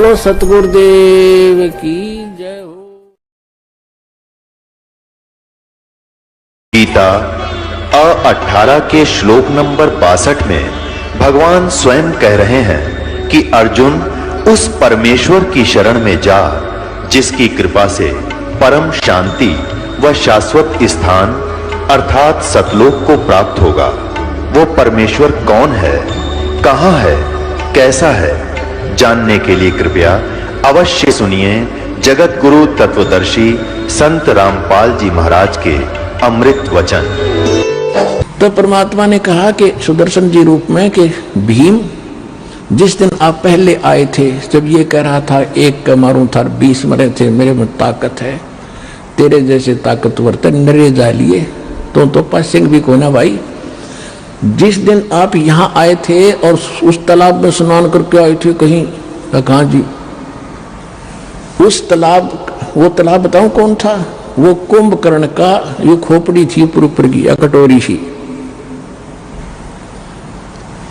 बोलो सतगुरुदेव की जय हो। गीता अ18 के श्लोक नंबर 62 में भगवान स्वयं कह रहे हैं कि अर्जुन उस परमेश्वर की शरण में जा जिसकी कृपा से परम शांति व शाश्वत स्थान अर्थात सतलोक को प्राप्त होगा। वो परमेश्वर कौन है, कहां है, कैसा है, जानने के लिए कृपया अवश्य सुनिए जगत गुरु तत्वदर्शी संत रामपाल जी महाराज के अमृत वचन। तो परमात्मा ने कहा कि सुदर्शन जी रूप में कि भीम, जिस दिन आप पहले आए थे, जब ये कह रहा था एक का मारूं था 20 मरे थे, मेरे में ताकत है, तेरे जैसे ताकतवर थे नरे जा लिए तो पासिंग भी कोना भाई। जिस दिन आप यहाँ आए थे और उस तालाब में स्नान करके आए थे कहीं, कहाँ जी उस तालाब, वो तालाब बताऊं कौन था? वो कुंभकर्ण का ये खोपड़ी थी ऊपर की या कटोरी थी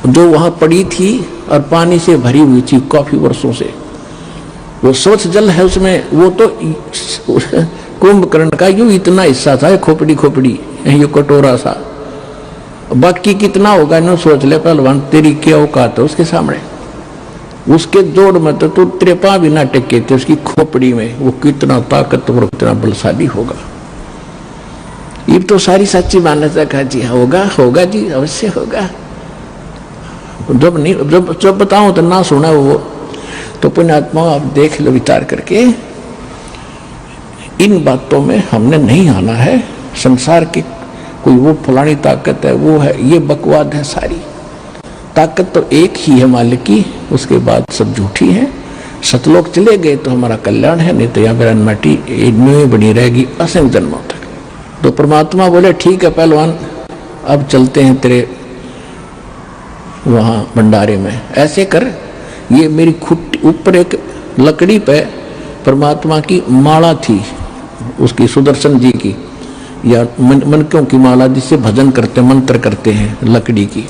जो वहां पड़ी थी और पानी से भरी हुई थी काफी वर्षों से। वो स्वच्छ जल है उसमें, वो तो कुंभकर्ण का यूं इतना हिस्सा था, खोपड़ी ये कटोरा सा, बाकी कितना होगा इन्होंने सोच ले पहलवान, तेरी क्या औकात है उसके सामने। उसके जोड़ में तो तू त्रेपा भी ना टिके थे उसकी खोपड़ी में, वो कितना ताकतवर कितना बलशाली होगा। ये तो सारी सच्ची मान्यता का जी होगा जी अवश्य होगा। जब नहीं जब बताऊं तो ना सुना वो तो पुण्यात्मा आप देख लो विचार करके, इन बातों में हमने नहीं आना है। संसार की कोई वो फलानी ताकत है वो है, ये बकवाद है। सारी ताकत तो एक ही है मालिक की, उसके बाद सब झूठी है। सतलोक चले गए तो हमारा कल्याण है, नहीं तो यहाँ पर अनमटी इनमें बनी रहेगी असंख्य जन्मों तक। तो परमात्मा बोले ठीक है पहलवान, अब चलते हैं तेरे वहाँ भंडारे में। ऐसे कर, ये मेरी खुट्टी ऊपर एक लकड़ी पे परमात्मा की माला थी, उसकी सुदर्शन जी की या मनकों की माला, जिससे भजन करते मंत्र करते हैं, लकड़ी की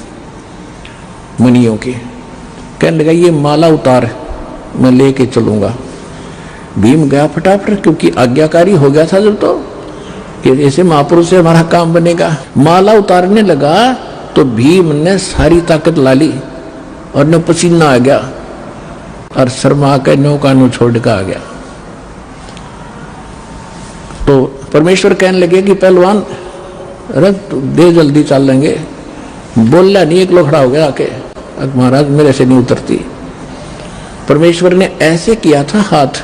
मनियों की। कहने लगा ये माला उतार, मैं लेके चलूंगा। भीम गया फटाफट, क्योंकि आज्ञाकारी हो गया था जब, तो कि ऐसे महापुरुष से हमारा काम बनेगा। माला उतारने लगा तो भीम ने सारी ताकत ला ली और न पसीना आ गया और शर्मा के नौका नु छोड़ कर आ गया। तो परमेश्वर कहने लगे कि पहलवान रथ दे, जल्दी चल लेंगे। बोलना नहीं, एक लोग खड़ा हो गया आके, महाराज मेरे से नहीं उतरती। परमेश्वर ने ऐसे किया था हाथ,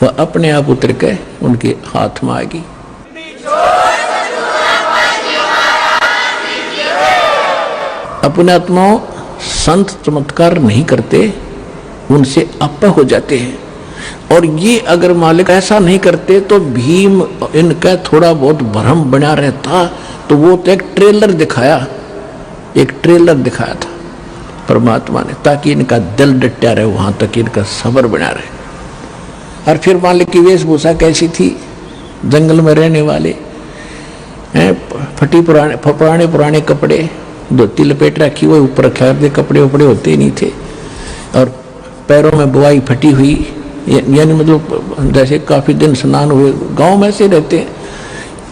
वह अपने आप उतर के उनके हाथ में आएगी। अपने आत्माओं संत चमत्कार नहीं करते, उनसे आप हो जाते हैं। और ये अगर मालिक ऐसा नहीं करते तो भीम इनका थोड़ा बहुत भ्रम बना रहता। तो वो तो एक ट्रेलर दिखाया था परमात्मा ने, ताकि इनका दिल डटा रहे, वहां तक इनका सब्र बना रहे। और फिर मालिक की वेशभूषा कैसी थी? जंगल में रहने वाले हैं, फटी पुराने कपड़े, धोती लपेट रखी हुई, ऊपर रखे कपड़े उपड़े होते ही नहीं थे, और पैरों में बुआई फटी हुई, यानी मतलब जैसे काफी दिन स्नान हुए, गांव में से रहते हैं,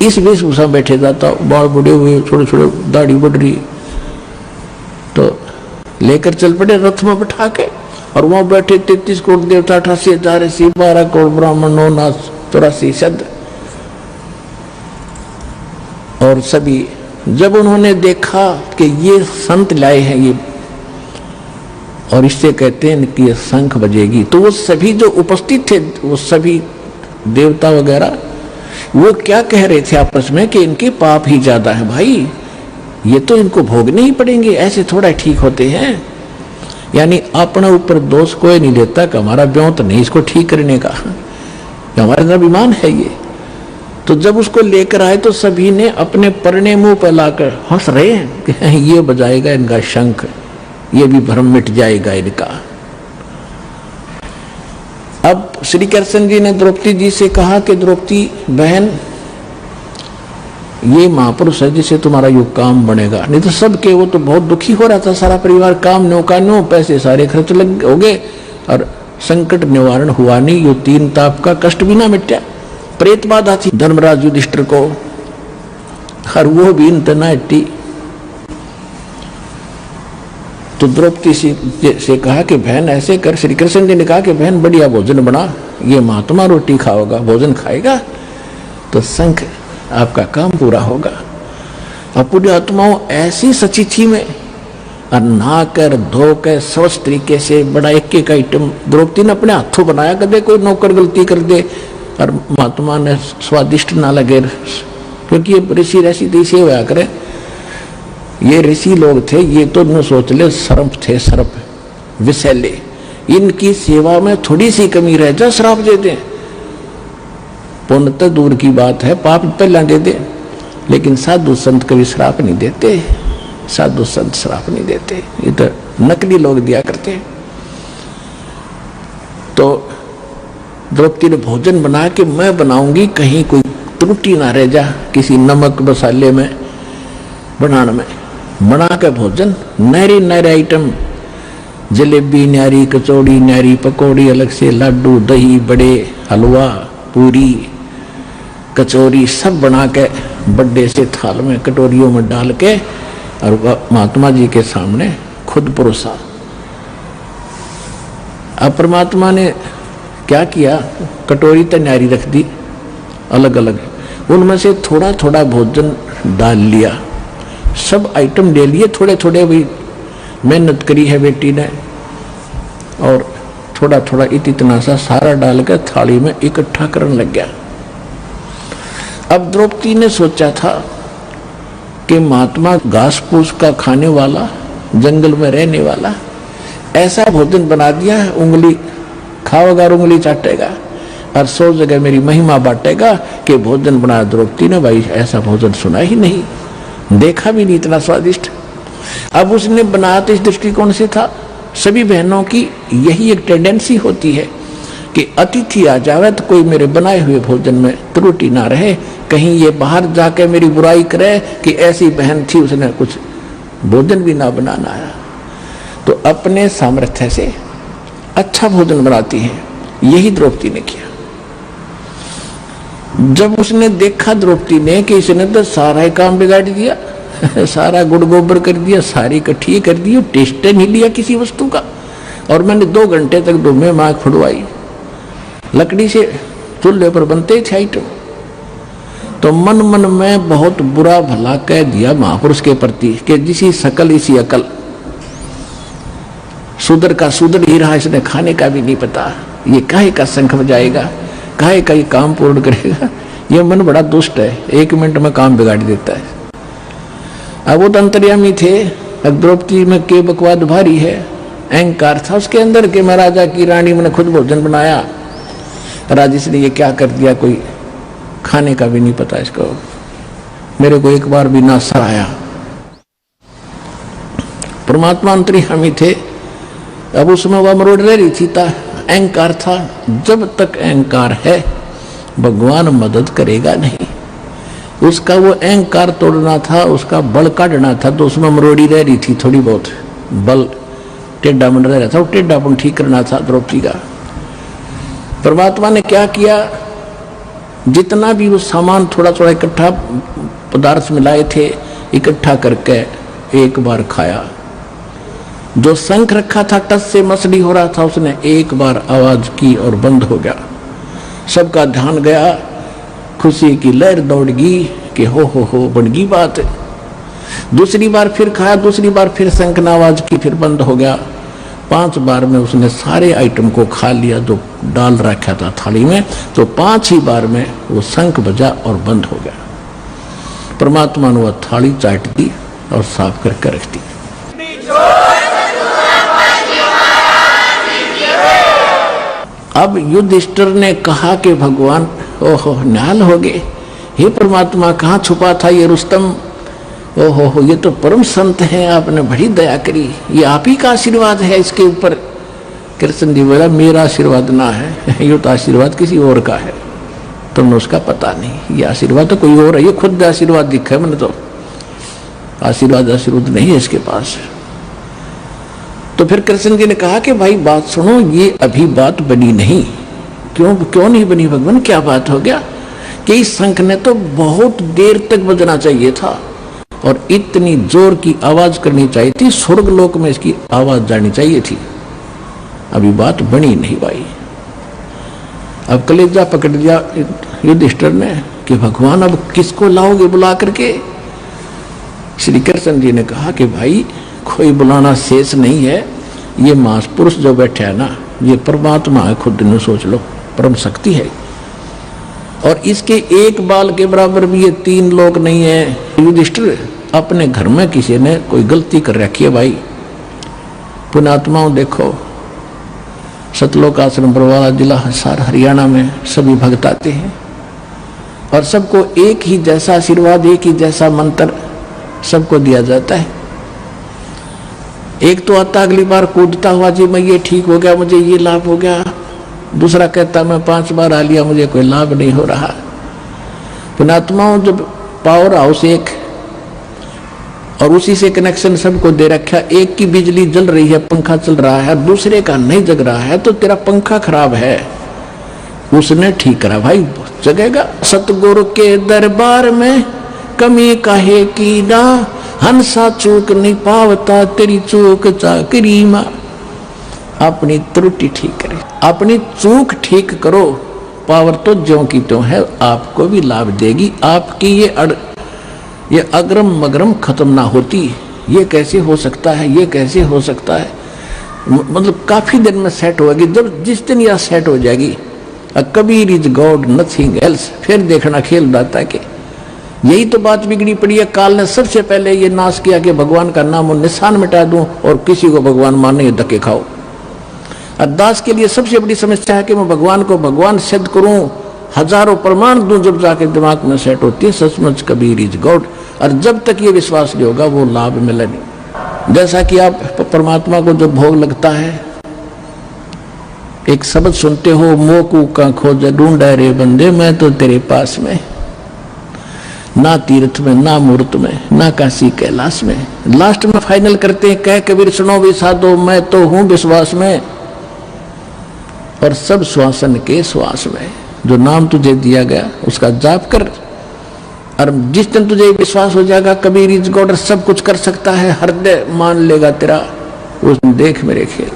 इस वेशभूषा बैठे जाता। बाल बड़े हुए, छोटे छोटे दाढ़ी बढ़ रही, तो लेकर चल पड़े रथ में बैठा के। और वहां बैठे 33 करोड़ देवता, 88,080, 12 करोड़ ब्राह्मण, 9 नाथ 84 शब्द। और सभी जब उन्होंने देखा कि ये संत लाए हैं ये, और इससे कहते हैं कि ये शंख बजेगी, तो वो सभी जो उपस्थित थे, वो सभी देवता वगैरह, वो क्या कह रहे थे आपस में कि इनके पाप ही ज्यादा है भाई, ये तो इनको भोगने ही पड़ेंगे, ऐसे थोड़ा ठीक होते हैं। यानी अपने ऊपर दोष कोई नहीं देता कि हमारा ब्यों तो नहीं इसको ठीक करने का, हमारा स्वाभिमान है ये। तो जब उसको लेकर आए तो सभी ने अपने परने मुंह पर लाकर हंस रहे हैं कि ये बजाएगा इनका शंख, ये भी भ्रम मिट जाएगा इनका। अब श्री कृष्ण जी ने द्रौपदी जी से कहा कि द्रौपदी बहन, ये महापुरुष है जिससे तुम्हारा युग काम बनेगा। नहीं तो सबके, वो तो बहुत दुखी हो रहा था सारा परिवार, काम नो पैसे सारे खर्च लग हो गए और संकट निवारण हुआ नहीं, यो 3 ताप का कष्ट भी ना मिटा। प्रेत बाधा थी धर्मराज युधिष्ठिर को, और वो भी इतना हट्टी। तो द्रौपदी से कहा कि बहन ऐसे कर, श्री कृष्ण जी ने कहा कि बहन बढ़िया भोजन बना, ये महात्मा रोटी खाओगा, भोजन खाएगा तो शंख आपका काम पूरा होगा। और पूरी आत्माओं ऐसी सची थी में, और नहा कर धो कर स्वच्छ तरीके से बड़ा एक एक आइटम द्रौपदी ने अपने हाथों बनाया। कदे कोई नौकर गलती कर दे और महात्मा ने स्वादिष्ट ना लगे, क्योंकि ये ऋषि ऋषि देशी होया करे, ये ऋषि लोग थे, ये तो न सोच ले सर्प थे, सर्प विषैले, इनकी सेवा में थोड़ी सी कमी रह जाए श्राप दे दें। पुण्य तो दूर की बात है, पाप पहला दे दे, लेकिन साधु संत कभी श्राप नहीं देते, साधु संत श्राप नहीं देते, ये तो नकली लोग दिया करते। तो द्रौपदी ने भोजन बना के मैं बनाऊंगी, कहीं कोई त्रुटि ना रह जा किसी नमक मसाले में बनाने में। बना के भोजन नहरी नहरे आइटम, जलेबी न्यारी, कचौड़ी न्यारी, पकौड़ी अलग से, लड्डू, दही बड़े, हलवा, पूरी, कचौरी सब बना के बड़े से थाल में कटोरियों में डाल के और महात्मा जी के सामने खुद परोसा। अब परमात्मा ने क्या किया, कटोरी तो न्यारी रख दी अलग अलग, उनमें से थोड़ा थोड़ा भोजन डाल लिया, सब आइटम ले लिए थोड़े थोड़े, भी मेहनत करी है बेटी ने, और थोड़ा थोड़ा इतना सा सारा डाल कर थाली में इकट्ठा करने लग गया। अब द्रौपदी ने सोचा था कि महात्मा घास फूस का खाने वाला, जंगल में रहने वाला, ऐसा भोजन बना दिया है, उंगली खाओगा और उंगली चाटेगा और 100 जगह मेरी महिमा बांटेगा कि भोजन बनाया द्रौपदी ने। भाई ऐसा भोजन सुना ही नहीं, देखा भी नहीं इतना स्वादिष्ट। अब उसने बनाया तो इस दृष्टिकोण से था, सभी बहनों की यही एक टेंडेंसी होती है कि अतिथि आ जावे तो कोई मेरे बनाए हुए भोजन में त्रुटि ना रहे, कहीं ये बाहर जाके मेरी बुराई करे कि ऐसी बहन थी उसने कुछ भोजन भी ना बनाना आया। तो अपने सामर्थ्य से अच्छा भोजन बनाती है, यही द्रौपदी ने किया। जब उसने देखा द्रौपदी ने कि इसने तो सारा ही काम बिगाड़ दिया, सारा गुड़ गोबर कर दिया, सारी इकट्ठी कर दी, टेस्ट नहीं लिया किसी वस्तु का, और मैंने 2 घंटे तक दो में माँ फुड़वाई, लकड़ी से चूल्हे पर बनते थे आइटम, तो मन मन में बहुत बुरा भला कह दिया महापुरुष के प्रति कि जिसी शकल इसी अकल, शूद्र का शूद्र ही रहा, इसने खाने का भी नहीं पता, ये काहे का शंख बजाएगा, काहे का ये काम पूर्ण करेगा, ये मन बड़ा दुष्ट है, 1 मिनट में काम बिगाड़ देता है। अब वो तो अंतर्यामी थे, द्रौपदी में के बकवाद भारी है, अहंकार था उसके अंदर के मैं राजा की रानी, मैंने खुद भोजन बनाया, राजेश ने ये क्या कर दिया, कोई खाने का भी नहीं पता इसको, मेरे को एक बार भी ना सराया। परमात्मा अंतर्यामी थे, अब उसमें वह मरोड़ रही थी, अहंकार था। जब तक अहंकार है भगवान मदद करेगा नहीं, उसका वो अहंकार तोड़ना था, उसका बल काटना था, तो उसमें मरोड़ी रह रही थी थोड़ी बहुत, बल टेढ़ा बन रहा था, वो टेढ़ापन ठीक करना था द्रौपदी का। परमात्मा ने क्या किया, जितना भी वो सामान थोड़ा थोड़ा इकट्ठा पदार्थ मिलाए थे, इकट्ठा करके एक बार खाया। जो शंख रखा था टस से मसली हो रहा था, उसने एक बार आवाज की और बंद हो गया, सबका ध्यान गया, खुशी की लहर दौड़ गई कि हो बन गई बात। दूसरी बार फिर खाया, दूसरी बार फिर शंख ने आवाज की, फिर बंद हो गया। 5 बार में उसने सारे आइटम को खा लिया जो डाल रखा था थाली में, तो 5 ही बार में वो शंख बजा और बंद हो गया। परमात्मा ने वह थाली चाट दी और साफ करके रख दी। अब युधिष्ठिर ने कहा कि भगवान ओहो निहाल हो गए, हे परमात्मा कहाँ छुपा था ये रुस्तम, ओहो ये तो परम संत हैं, आपने बड़ी दया करी, ये आप ही का आशीर्वाद है इसके ऊपर। कृष्ण जी बोला मेरा आशीर्वाद ना है, ये तो आशीर्वाद किसी और का है, तुमने उसका पता नहीं, ये आशीर्वाद तो कोई और है, ये खुद आशीर्वाद दिखा है मैंने, तो आशीर्वाद नहीं है इसके पास। तो फिर कृष्ण जी ने कहा कि भाई बात सुनो, ये अभी बात बनी नहीं। क्यों नहीं बनी भगवान, क्या बात हो गया? कि इस शंख ने तो बहुत देर तक बजना चाहिए था और इतनी जोर की आवाज करनी चाहिए थी, स्वर्ग लोक में इसकी आवाज जानी चाहिए थी। अभी बात बनी नहीं भाई। अब कलेजा पकड़ लिया युधिष्ठिर ने कि भगवान अब किसको लाओगे बुला करके? श्री कृष्ण जी ने कहा कि भाई कोई बुलाना शेष नहीं है, ये महापुरुष जो बैठे है ना, ये परमात्मा है, खुद ने सोच लो, परम शक्ति है। और इसके एक बाल के बराबर भी ये 3 लोक नहीं है। युधिष्ठिर, अपने घर में किसी ने कोई गलती कर रखी है भाई। पुण्यात्माओं देखो, सतलोक आश्रम बरवाला जिला हिसार हरियाणा में सभी भक्त आते हैं और सबको एक ही जैसा आशीर्वाद, एक ही जैसा मंत्र सबको दिया जाता है। एक तो आता अगली बार कूदता हुआ, जी मैं ये ठीक हो गया, मुझे ये लाभ हो गया। दूसरा कहता मैं 5 बार आ लिया, मुझे कोई लाभ नहीं हो रहा। पुण्यात्माओं, जब पावर हाउस एक और उसी से कनेक्शन सबको दे रखा, एक की बिजली जल रही है, पंखा चल रहा है, दूसरे का नहीं जग रहा है, तो तेरा पंखा खराब है, उसने ठीक करा भाई, जगेगा। सतगुरु के दरबार में कमी काहे की ना, हंसा चूक नहीं पावता, तेरी चूक चाकरी मां। अपनी त्रुटि ठीक करे, अपनी चूक ठीक करो, पावर तो ज्यों की त्यों है, आपको भी लाभ देगी। आपकी ये अग्रम मगरम खत्म ना होती। ये कैसे हो सकता है, ये कैसे हो सकता है, मतलब काफी दिन में सेट होगी। जब जिस दिन यह सेट हो जाएगी, Kabir is God nothing else, फिर देखना खेल दाता के। यही तो बात बिगड़ी पड़ी है। काल ने सबसे पहले ये नाश किया कि भगवान का नाम और निशान मिटा दूं और किसी को भगवान मानने धक्के खाओ। अरदास के लिए सबसे बड़ी समस्या है कि मैं भगवान को भगवान सिद्ध करूं, हजारों प्रमाण दूं, जब जाके दिमाग में सेट होती है सचमुच कबीर इज गॉड। और जब तक ये विश्वास नहीं होगा वो लाभ मिले नहीं। जैसा कि आप परमात्मा को जब भोग लगता है, एक शब्द सुनते हो, मोकू का खोज ढूंढे रे बंदे, मैं तो तेरे पास में, ना तीर्थ में, ना मूर्त में, ना काशी कैलाश में। लास्ट में फाइनल करते हैं, कह कबीर सुनो भी साधो, मैं तो हूं विश्वास में और सब श्वासन के श्वास में। जो नाम तुझे दिया गया उसका जाप कर, और जिस दिन तुझे विश्वास हो जाएगा कबीर इज गॉड, सब कुछ कर सकता है, हृदय मान लेगा तेरा, उस दिन देख मेरे खेल।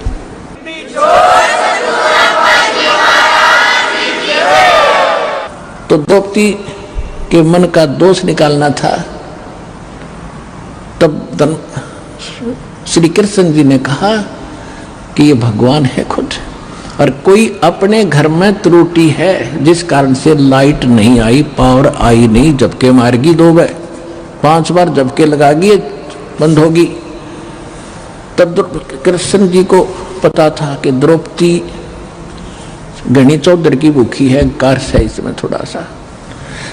तो द्रौपदी के मन का दोष निकालना था। तब श्री कृष्ण जी ने कहा कि ये भगवान है खुद, और कोई अपने घर में त्रुटि है जिस कारण से लाइट नहीं आई, पावर आई नहीं, झपके मारेगी 2 बार 5 बार झपके लगागी, बंद होगी। तब कृष्ण जी को पता था कि द्रौपदी घनी चौधर की भूखी है, कार से इसमें थोड़ा सा।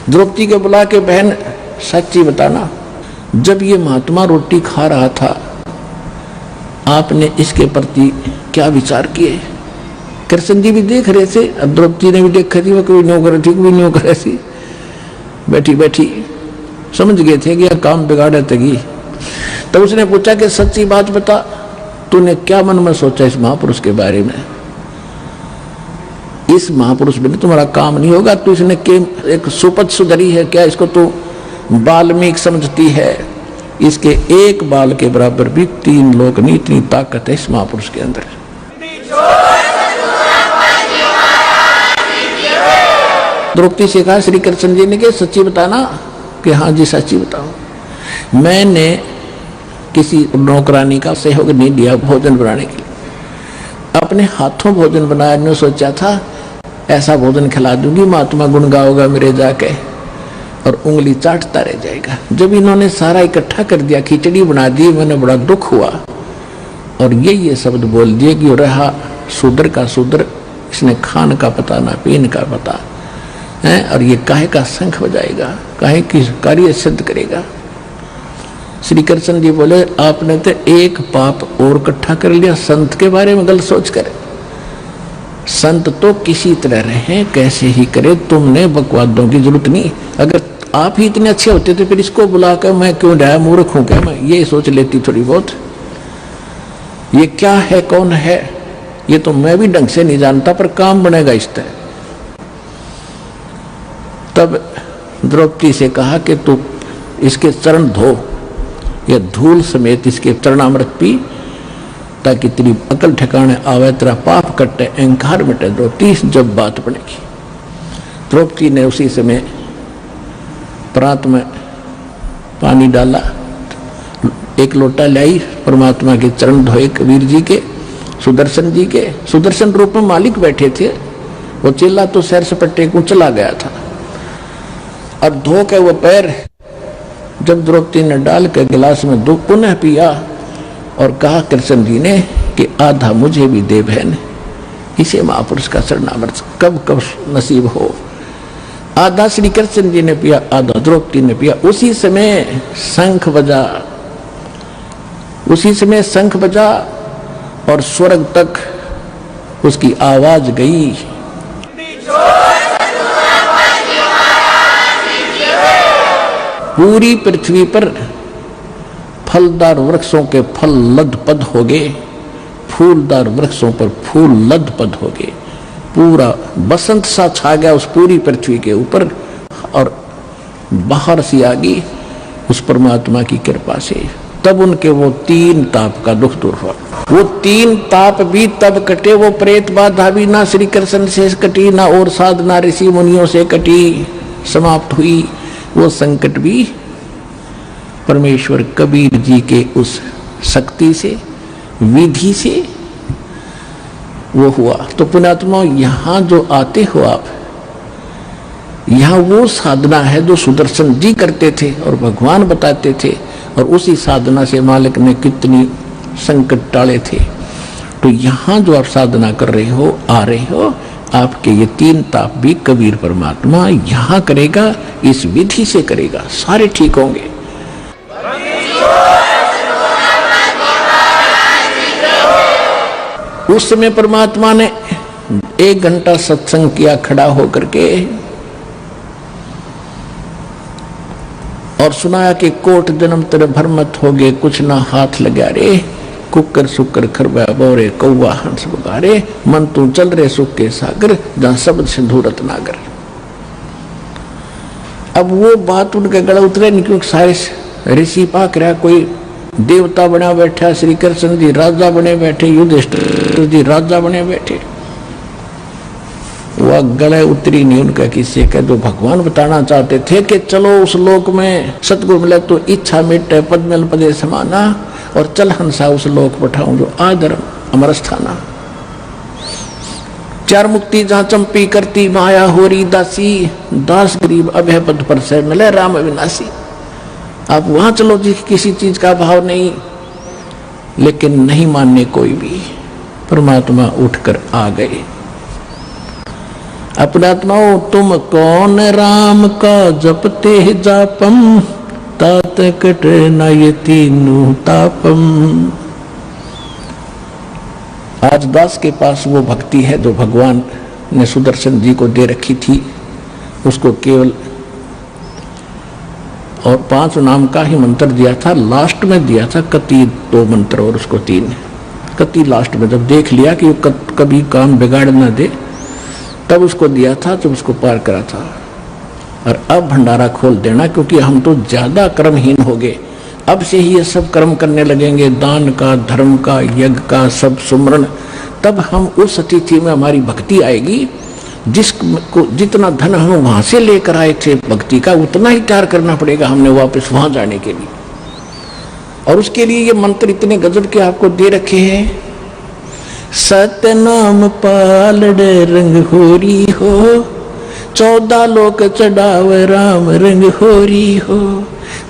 द्रौपदी के बुला के, बहन सच्ची बताना, जब ये महात्मा रोटी खा रहा था आपने इसके प्रति क्या विचार किए? कृष्ण जी भी देख रहे थे, द्रौपदी ने भी देखा थी, वो कोई नहीं कर रही, कोई नहीं कर रही, बैठी बैठी समझ गए थे कि यह काम बिगाड़े तगी। तो उसने पूछा कि सच्ची बात बता, तूने क्या मन में सोचा इस महापुरुष के बारे में? इस महापुरुष बिना तुम्हारा काम नहीं होगा। तू इसने एक सुपथ सुधरी है क्या? इसको तू बाल्मीक समझती है? इसके एक बाल के बराबर भी 3 लोक नहीं, इतनी ताकत है इस महापुरुष के अंदर। द्रौपदी से कहा श्री कृष्ण जी ने कि सच्ची बताना, कि हाँ जी सच्ची बताओ। मैंने किसी नौकरानी का सहयोग नहीं दिया भोजन बनाने के लिए, अपने हाथों भोजन बनाया। ने सोचा था ऐसा भोजन खिला दूंगी, महात्मा गुण गाओगा मेरे जाके और उंगली चाटता रह जाएगा। जब इन्होंने सारा इकट्ठा कर दिया, खिचड़ी बना दी, मैंने बड़ा दुख हुआ और ये शब्द बोल दिए कि रहा शूद्र का शूद्र, इसने खान का पता ना पीन का पता है, और ये काहे का शंख बजाएगा, काहे की कार्य सिद्ध करेगा। श्री कृष्ण जी बोले आपने तो एक पाप और इकट्ठा कर लिया, संत के बारे में गलत सोच कर। संत तो किसी तरह रहे, कैसे ही करे, तुमने बकवादों की जरूरत नहीं। अगर आप ही इतने अच्छे होते तो फिर इसको बुलाकर मैं क्यों डाया, मूर्ख हूं क्या मैं, ये सोच लेती थोड़ी बहुत। ये क्या है, कौन है, ये तो मैं भी ढंग से नहीं जानता, पर काम बनेगा इस तरह। तब द्रौपदी से कहा कि तू इसके चरण धो, या धूल समेत इसके चरणामृत पी, ताकि तेरी अकल ठिकाने आवे, तेरा पाप कटे, अहंकार मिटे। द्रौपदी जब बात बनेगी। द्रौपदी ने उसी समय प्रात में पानी डाला, एक लोटा लाई, परमात्मा के चरण धोए कबीर जी के, सुदर्शन जी के। सुदर्शन रूप में मालिक बैठे थे, वो चेला तो सैर सपट्टे को चला गया था। और धो के वो पैर जब द्रौपदी ने डाल के गिलास में दो पुनः पिया और कहा कृष्ण जी ने कि आधा मुझे भी दे बहन, इसे महापुरुष का चरणामृत कब कब नसीब हो। आधा श्री कृष्ण जी ने पिया, आधा द्रौपदी ने पिया। उसी समय शंख बजा, उसी समय शंख बजा और स्वर्ग तक उसकी आवाज गई। पूरी पृथ्वी पर फलदार वृक्षों के फल लदपद हो गए, फूलदार वृक्षों पर फूल लदपद हो गए। पूरा बसंत सा छा गया उस पूरी पृथ्वी के ऊपर, और बाहर सी आ गई उस परमात्मा की कृपा से। तब उनके वो 3 ताप का दुख दूर हुआ। वो 3 ताप भी तब कटे, वो प्रेत बाधा भी ना श्री कृष्ण से कटी, ना और साधना ऋषि मुनियों से कटी, समाप्त हुई। वो संकट भी परमेश्वर कबीर जी के उस शक्ति से, विधि से वो हुआ। तो पुण्यात्मा, यहाँ जो आते हो आप, यहाँ वो साधना है जो सुदर्शन जी करते थे और भगवान बताते थे, और उसी साधना से मालिक ने कितनी संकट टाले थे। तो यहाँ जो आप साधना कर रहे हो, आ रहे हो, आपके ये 3 ताप भी कबीर परमात्मा यहाँ करेगा, इस विधि से करेगा, सारे ठीक होंगे। उस समय परमात्मा ने 1 घंटा सत्संग किया खड़ा होकर के, और सुनाया कि कोट जन्म तेरे भरमत हो गए, कुछ ना हाथ लगा रे, कुकर सुकर खरबा बोरे, कौवा हंस बगारे, मन तू चल रे सुख के सागर, जहां शब्द सिंधुरत नागर। अब वो बात उनके गला उतरे नहीं, क्योंकि सारे ऋषि पाक रहा, कोई देवता बना बैठा, श्री कृष्ण जी राजा बने बैठे, युधिष्ठिर जी राजा बने बैठे। वह गले उतरी नहीं उनका किसी का, जो भगवान बताना चाहते थे कि चलो उस लोक में सतगुरु मिले तो इच्छा मिटे, पद मिल पदे समाना, और चल हंसा उस लोक पठाऊं जो आदर अमर स्थाना। 4 मुक्ति जहां चंपी करती माया होरी दासी, दास गरीब अभय पद पर से मिले राम अविनाशी। आप वहां चलो जी, किसी चीज का भाव नहीं, लेकिन नहीं मानने कोई भी। परमात्मा उठकर आ गए। अपनात्माओं, तुम कौन राम का जपते जापम, तात कट न ये तीनों तापम। आज दास के पास वो भक्ति है जो भगवान ने सुदर्शन जी को दे रखी थी। उसको केवल और 5 नाम का ही मंत्र दिया था, लास्ट में दिया था कति 2 मंत्र और उसको 3। कति लास्ट में जब देख लिया कि वो कभी काम बिगाड़ ना दे, तब उसको दिया था, जब उसको पार करा था। और अब भंडारा खोल देना, क्योंकि हम तो ज्यादा कर्महीन हो गए। अब से ही ये सब कर्म करने लगेंगे, दान का, धर्म का, यज्ञ का, सब सुमरण। तब हम उस स्थिति में हमारी भक्ति आएगी, जिसको जितना धन हम वहां से लेकर आए थे भक्ति का, उतना ही त्याग करना पड़ेगा हमने वापस वहां जाने के लिए। और उसके लिए ये मंत्र इतने गजब के आपको दे रखे हैं। सतनाम पालड़े रंग होरी हो, 14 लोक चढ़ाव राम रंग होरी हो,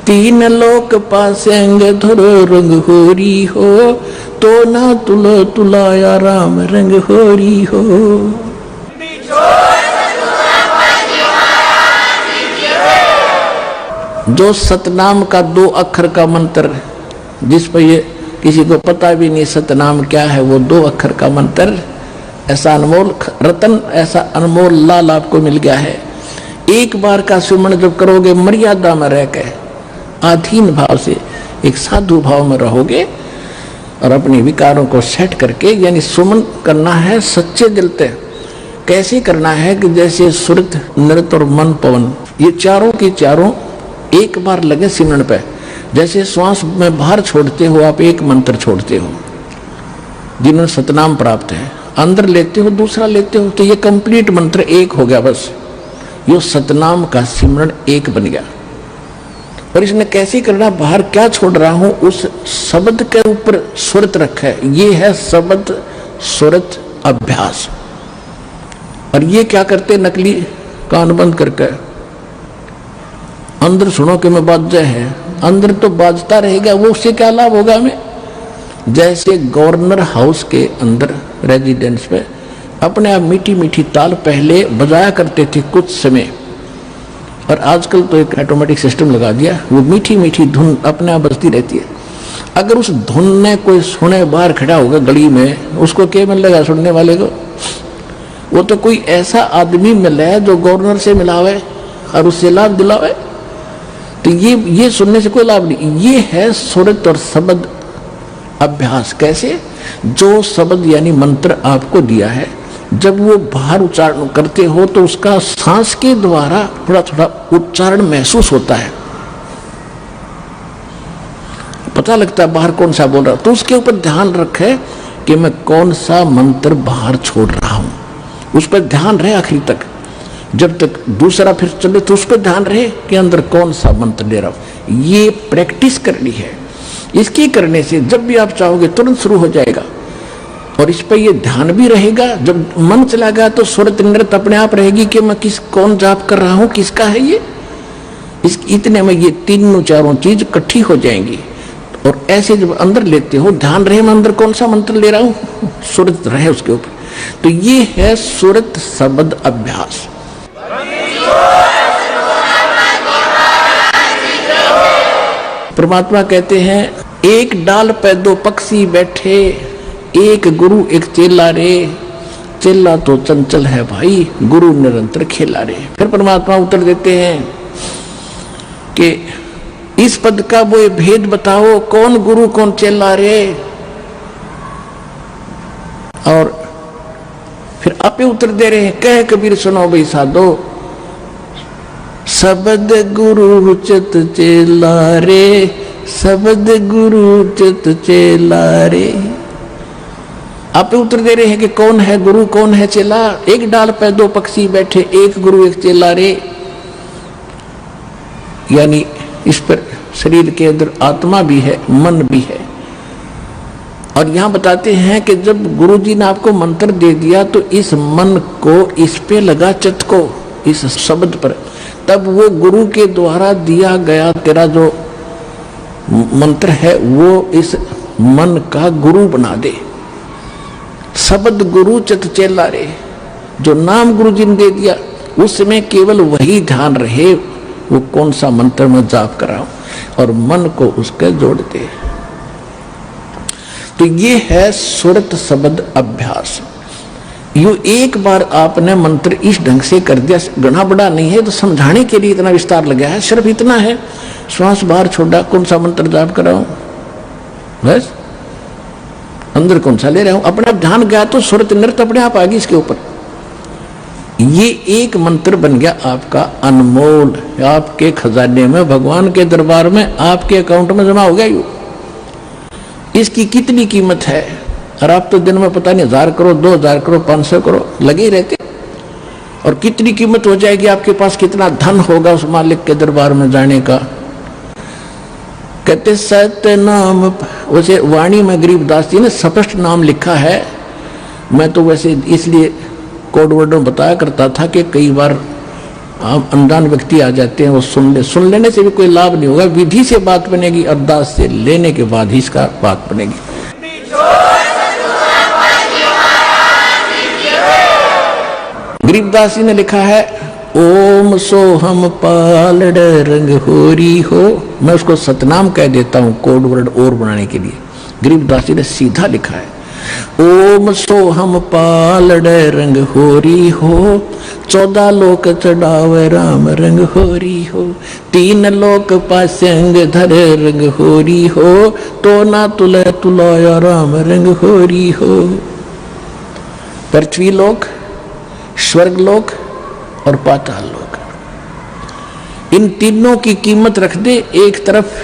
3 लोक पासेंग धरो रंग होरी हो, तो ना तुलो तुलाया राम रंग होरी हो। जो सतनाम का 2 अक्षर का मंत्र, जिस पर ये किसी को पता भी नहीं सतनाम क्या है, वो 2 अक्षर का मंत्र, ऐसा अनमोल रतन, ऐसा अनमोल लाल आपको मिल गया है। एक बार का सुमरण जब करोगे, मर्यादा में रह के, अधीन भाव से, एक साधु भाव में रहोगे, और अपने विकारों को सेट करके, यानी सुमन करना है सच्चे दिल से। कैसे करना है कि जैसे सुरत, नृत और मन, पवन, ये चारों की चारों एक बार लगे सिमरन पे। जैसे श्वास में बाहर छोड़ते हो आप, एक मंत्र छोड़ते हो, जिन्होंने सतनाम प्राप्त है, अंदर लेते हो दूसरा लेते हो, तो ये कंप्लीट मंत्र एक हो गया। बस यो सतनाम का सिमरन एक बन गया। और इसने कैसे करना, बाहर क्या छोड़ रहा हूं उस शब्द के ऊपर सुरत रखा है। ये है शब्द सुरत अभ्यास। और ये क्या करते, नकली कान बंद करके अंदर सुनो कि मैं बाजा है, अंदर तो बाजता रहेगा, वो उससे क्या लाभ होगा हमें। जैसे गवर्नर हाउस के अंदर रेजिडेंस पे अपने आप मीठी मीठी ताल पहले बजाया करते थे कुछ समय, और आजकल तो एक ऑटोमेटिक सिस्टम लगा दिया, वो मीठी मीठी धुन अपने आप बजती रहती है। अगर उस धुन ने कोई सुने, बाहर खड़ा होगा गली में, उसको क्या मिलेगा सुनने वाले को? वो तो कोई ऐसा आदमी मिला है जो गवर्नर से मिलावे और उससे लाभ दिलावे। तो ये सुनने से कोई लाभ नहीं। ये है सुरत और शब्द अभ्यास। कैसे? जो शब्द यानी मंत्र आपको दिया है, जब वो बाहर उच्चारण करते हो तो उसका सांस के द्वारा थोड़ा थोड़ा उच्चारण महसूस होता है, पता लगता है बाहर कौन सा बोल रहा। तो उसके ऊपर ध्यान रखे कि मैं कौन सा मंत्र बाहर छोड़ रहा हूं, उस पर ध्यान रहे आखिरी तक। जब तक दूसरा फिर चले तो उस पर ध्यान रहे कि अंदर कौन सा मंत्र ले रहा हूं। ये प्रैक्टिस करनी है। इसकी करने से जब भी आप चाहोगे तुरंत शुरू हो जाएगा। और इस पर ये ध्यान भी रहेगा। जब मन चला गया तो सुरत नृत अपने आप रहेगी कि मैं कौन जाप कर रहा हूं, किसका है ये। इतने में ये तीनों चारों चीज इकट्ठी हो जाएंगी। और ऐसे जब अंदर लेते हो, ध्यान रहे मैं अंदर कौन सा मंत्र ले रहा हूं, सुरत रहे उसके ऊपर। तो ये है सुरत शब्द अभ्यास। परमात्मा कहते हैं, एक डाल पे दो पक्षी बैठे, एक गुरु एक चेला रे, चेला तो चंचल है भाई, गुरु निरंतर खेला रे। फिर परमात्मा उत्तर देते हैं कि इस पद का वो भेद बताओ, कौन गुरु कौन चेला रे। और फिर आपे उत्तर दे रहे हैं, कह कबीर सुनो भाई साधो, शब्द गुरु चित चेला रे, शब्द गुरु चित चेला रे। आप उत्तर दे रहे हैं कि कौन है गुरु कौन है चेला। एक डाल पे दो पक्षी बैठे, एक गुरु एक चेला रे। यानी इस पर शरीर के अंदर आत्मा भी है, मन भी है। और यहां बताते हैं कि जब गुरु जी ने आपको मंत्र दे दिया तो इस मन को इस पे लगा, चित्त को इस शब्द पर, तब वो गुरु के द्वारा दिया गया तेरा जो मंत्र है वो इस मन का गुरु बना दे। शब्द गुरु चित चेला रे, जो नाम गुरु जी ने दे दिया उसमें केवल वही ध्यान रहे, वो कौन सा मंत्र में जाप कर रहा हूं, और मन को उसके जोड़ दे। तो ये है सुरत शब्द अभ्यास। यो एक बार आपने मंत्र इस ढंग से कर दिया, घना बड़ा नहीं है, तो समझाने के लिए इतना विस्तार लगा है। सिर्फ इतना है, श्वास बाहर छोड़ा, कौन सा मंत्र जाप कर रहा हूं, बस अंदर कौन सा ले रहा हूं, अपने आप ध्यान गया तो सुरत नृत्य अपने आप आ गई इसके ऊपर। ये एक मंत्र बन गया आपका अनमोल, आपके खजाने में, भगवान के दरबार में, आपके अकाउंट में जमा हो गया। यू इसकी कितनी कीमत है, और आप तो दिन में पता नहीं 1000 करो, 2000 करो, 500 करो लगे ही रहते। और कितनी कीमत हो जाएगी, आपके पास कितना धन होगा उस मालिक के दरबार में जाने का। कहते सत्य नाम, वैसे वाणी में गरीबदास जी ने स्पष्ट नाम लिखा है। मैं तो वैसे इसलिए कोड वर्ड में बताया करता था कि कई बार अनजान व्यक्ति आ जाते हैं, वो सुन लेने से भी कोई लाभ नहीं होगा। विधि से बात बनेगी, अरदास से लेने के बाद ही इसका बात बनेगी। गरीबदास जी ने लिखा है, ओम सोहम पालड़ रंग होरी हो। मैं उसको सतनाम कह देता हूं कोड वर्ड और बनाने के लिए। गरीबदास जी ने सीधा लिखा है, ओम सोहम पालड़े रंग होरी हो, 14 लोक चढ़ावे राम रंग होरी हो, 3 लोक पास्यंग धरे रंग होरी हो, तो ना तुले तुलाया राम रंग होरी हो। पृथ्वी लोक, स्वर्ग लोक और पाताल लोक, इन तीनों की कीमत रख दे एक तरफ।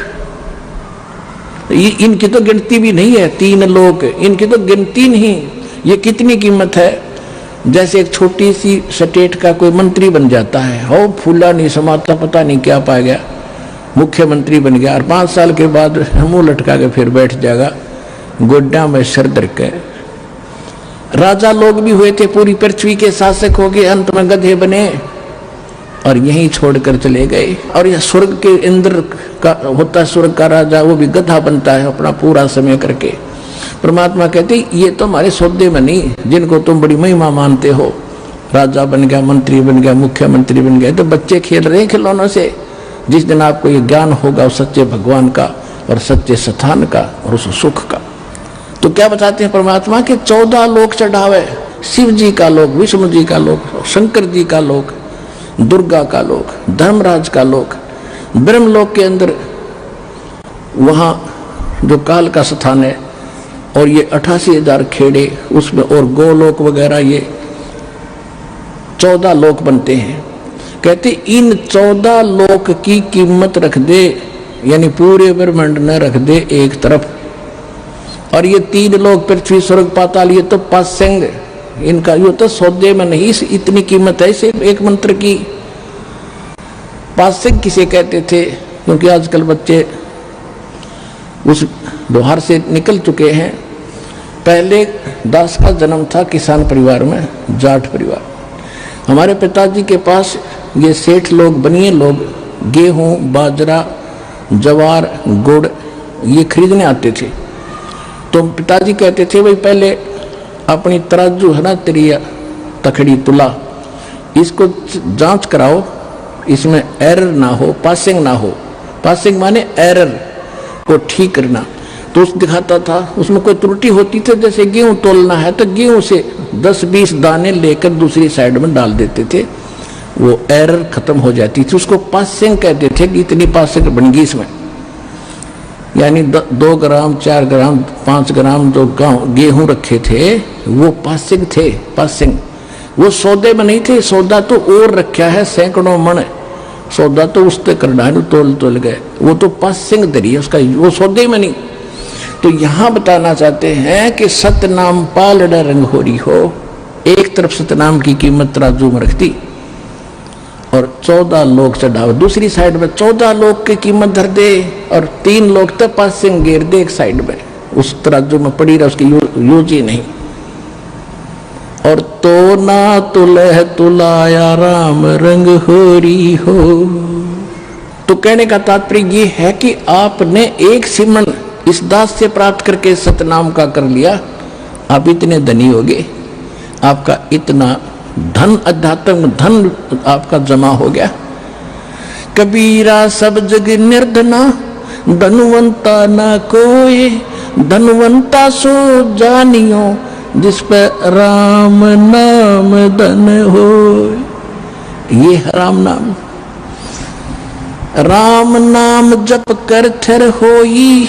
इनकी तो गिनती भी नहीं है, 3 लोक, इनकी तो गिनती नहीं। ये कितनी कीमत है। जैसे एक छोटी सी स्टेट का कोई मंत्री बन जाता है, हो फूला नहीं समाता, पता नहीं क्या पा गया, मुख्यमंत्री बन गया, और 5 साल के बाद मुंह लटका के फिर बैठ जाएगा गोड्डा में सर दर के। राजा लोग भी हुए थे, पूरी पृथ्वी के शासक हो गए, अंत में गधे बने और यहीं छोड़कर चले गए। और यह स्वर्ग के इंद्र का होता है, स्वर्ग का राजा, वो भी गधा बनता है अपना पूरा समय करके। परमात्मा कहते ये तो हमारे सौदे में नहीं, जिनको तुम बड़ी महिमा मानते हो, राजा बन गया, मंत्री बन गया, मुख्यमंत्री बन गया, तो बच्चे खेल रहे हैं खिलौनों से। जिस दिन आपको ये ज्ञान होगा उस सच्चे भगवान का और सच्चे स्थान का और उस सुख का, तो क्या बताते हैं परमात्मा के 14 लोक चढ़ावे, शिव जी का लोक, विष्णु जी का लोक, शंकर जी का लोक, दुर्गा का लोक, धर्मराज का लोक, ब्रह्मलोक के अंदर वहां जो काल का स्थान है, और ये 88,000 खेड़े उसमें, और गोलोक वगैरह, ये 14 लोक बनते हैं। कहते इन 14 लोक की कीमत रख दे, यानी पूरे ब्रह्मांड न रख दे एक तरफ, और ये 3 लोक पृथ्वी स्वर्ग पाताल, ये तो पास्यंग, इनका ये तो सौदे में नहीं, इतनी कीमत है सिर्फ एक मंत्र की। पास्यंग किसे कहते थे? क्योंकि आजकल बच्चे उस व्यवहार से निकल चुके हैं। पहले दास का जन्म था किसान परिवार में, जाट परिवार। हमारे पिताजी के पास ये सेठ लोग, बनिए लोग, गेहूं, बाजरा, जवार, गुड़ ये खरीदने आते थे। तो पिताजी कहते थे भाई पहले अपनी तराजू है ना, तेरी तखड़ी तुला, इसको जांच कराओ, इसमें एरर ना हो, पासिंग ना हो। पासिंग माने एरर को ठीक करना। तो उस दिखाता था, उसमें कोई त्रुटि होती थी, जैसे गेहूं तोलना है तो गेहूं से 10-20 दाने लेकर दूसरी साइड में डाल देते थे, वो एरर खत्म हो जाती थी। उसको पासिंग कहते थे कि इतनी पासिंग बन गई इसमें, यानी 2 ग्राम, 4 ग्राम, 5 ग्राम जो गेहूं रखे थे वो पासिंग थे। पासिंग वो सौदे में नहीं थे, सौदा तो और रखा है, सैकड़ों मन सौदा तो उससे करना तोल गए, वो तो पासिंग दरी है उसका, वो सौदे में नहीं। तो यहां बताना चाहते हैं कि सतनाम पालड़ा रंग होरी हो, एक तरफ सतनाम की कीमत तराजू में रखती और 14 लोग चढ़ावे, दूसरी साइड में 14 लोग की कीमत धर दे, और 3 लोग तक पासिंग गिर दे एक साइड में, उस तराजू में पड़ी रहा, उसकी यूज ही नहीं। और तो ना तुलह तुलाया राम रंग होरी हो। तो कहने का तात्पर्य ये है कि आपने एक सिमरन इस दास से प्राप्त करके सतनाम का कर लिया, आप इतने धनी हो गए, आपका इतना धन, अध्यात्म धन आपका जमा हो गया। कबीरा सब जग निर्धना, धनवंता ना कोई, धनवंता सो जानियो, जिस पर राम नाम धन हो। ये है राम नाम। राम नाम जप कर थर होई,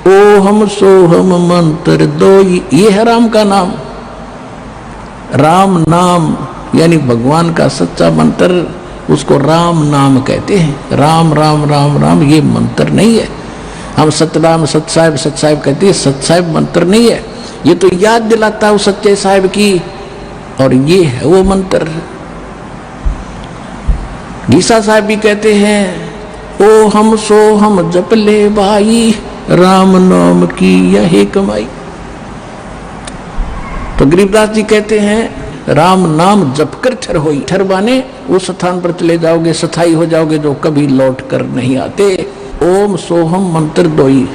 ओ हम सो हम मंत्र दोई। ये है राम का नाम। राम नाम यानी भगवान का सच्चा मंत्र, उसको राम नाम कहते हैं। राम राम राम राम ये मंत्र नहीं है। हम सतनाम सतसाहिब सतसाहिब कहते हैं, सतसाहिब मंत्र नहीं है, ये तो याद दिलाता है उस सच्चे साहिब की, और ये है वो मंत्र। गीसा साहब भी कहते हैं, ओ हम सो हम जप ले भाई, राम नाम की यही कमाई। तो गरीबदास जी कहते हैं राम नाम जप कर ठर होई। ठर माने उस स्थान पर चले जाओगे, स्थायी हो जाओगे, जो कभी लौट कर नहीं आते। ओम सोहम मंत्र दोई,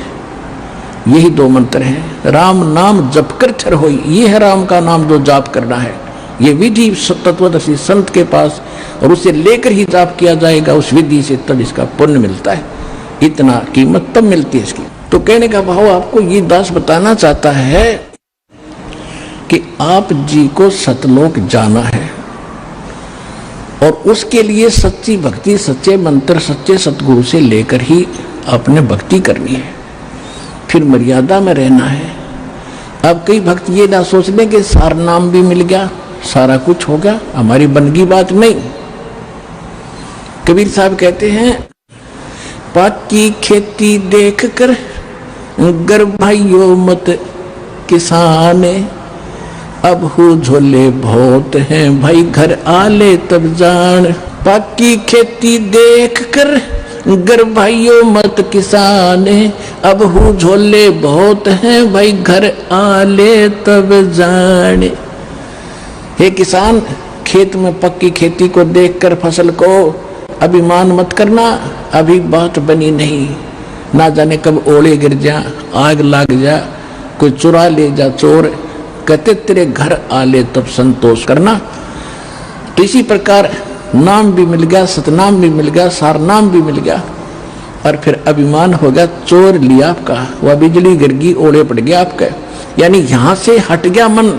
यही 2 मंत्र हैं। राम नाम जप कर ठर होई, ये है राम का नाम जो जाप करना है। ये विधि तत्वदर्शी संत के पास, और उसे लेकर ही जाप किया जाएगा उस विधि से, तब इसका पुण्य मिलता है। इतना कीमत तब मिलती है इसकी। तो कहने का भाव आपको ये दास बताना चाहता है कि आप जी को सतलोक जाना है और उसके लिए सच्ची भक्ति, सच्चे मंत्र, सच्चे सतगुरु से लेकर ही आपने भक्ति करनी है, फिर मर्यादा में रहना है। अब कई भक्त ये ना सोच लें कि सार नाम भी मिल गया, सारा कुछ हो गया, हमारी बनगी बात नहीं। कबीर साहब कहते हैं, पाकी खेती देख कर गर्भाइयो मत किसान, अब हो झोले बहुत हैं भाई घर आले तब जान। पाकी खेती देख कर गर्भाइयो मत किसान, अब हो झोले बहुत हैं भाई घर आले तब जान। हे किसान, खेत में पक्की खेती को देखकर फसल को अभिमान मत करना, अभी बात बनी नहीं, ना जाने कब ओले गिर जा, आग लग जा, कोई चुरा ले जा चोर, कहते तेरे घर आले तब संतोष करना। तो इसी प्रकार नाम भी मिल गया, सतनाम भी मिल गया, सार नाम भी मिल गया, और फिर अभिमान हो गया, चोर लिया आपका, वह बिजली गिर गई, ओले पड़ गया आपका, यानी यहां से हट गया मन,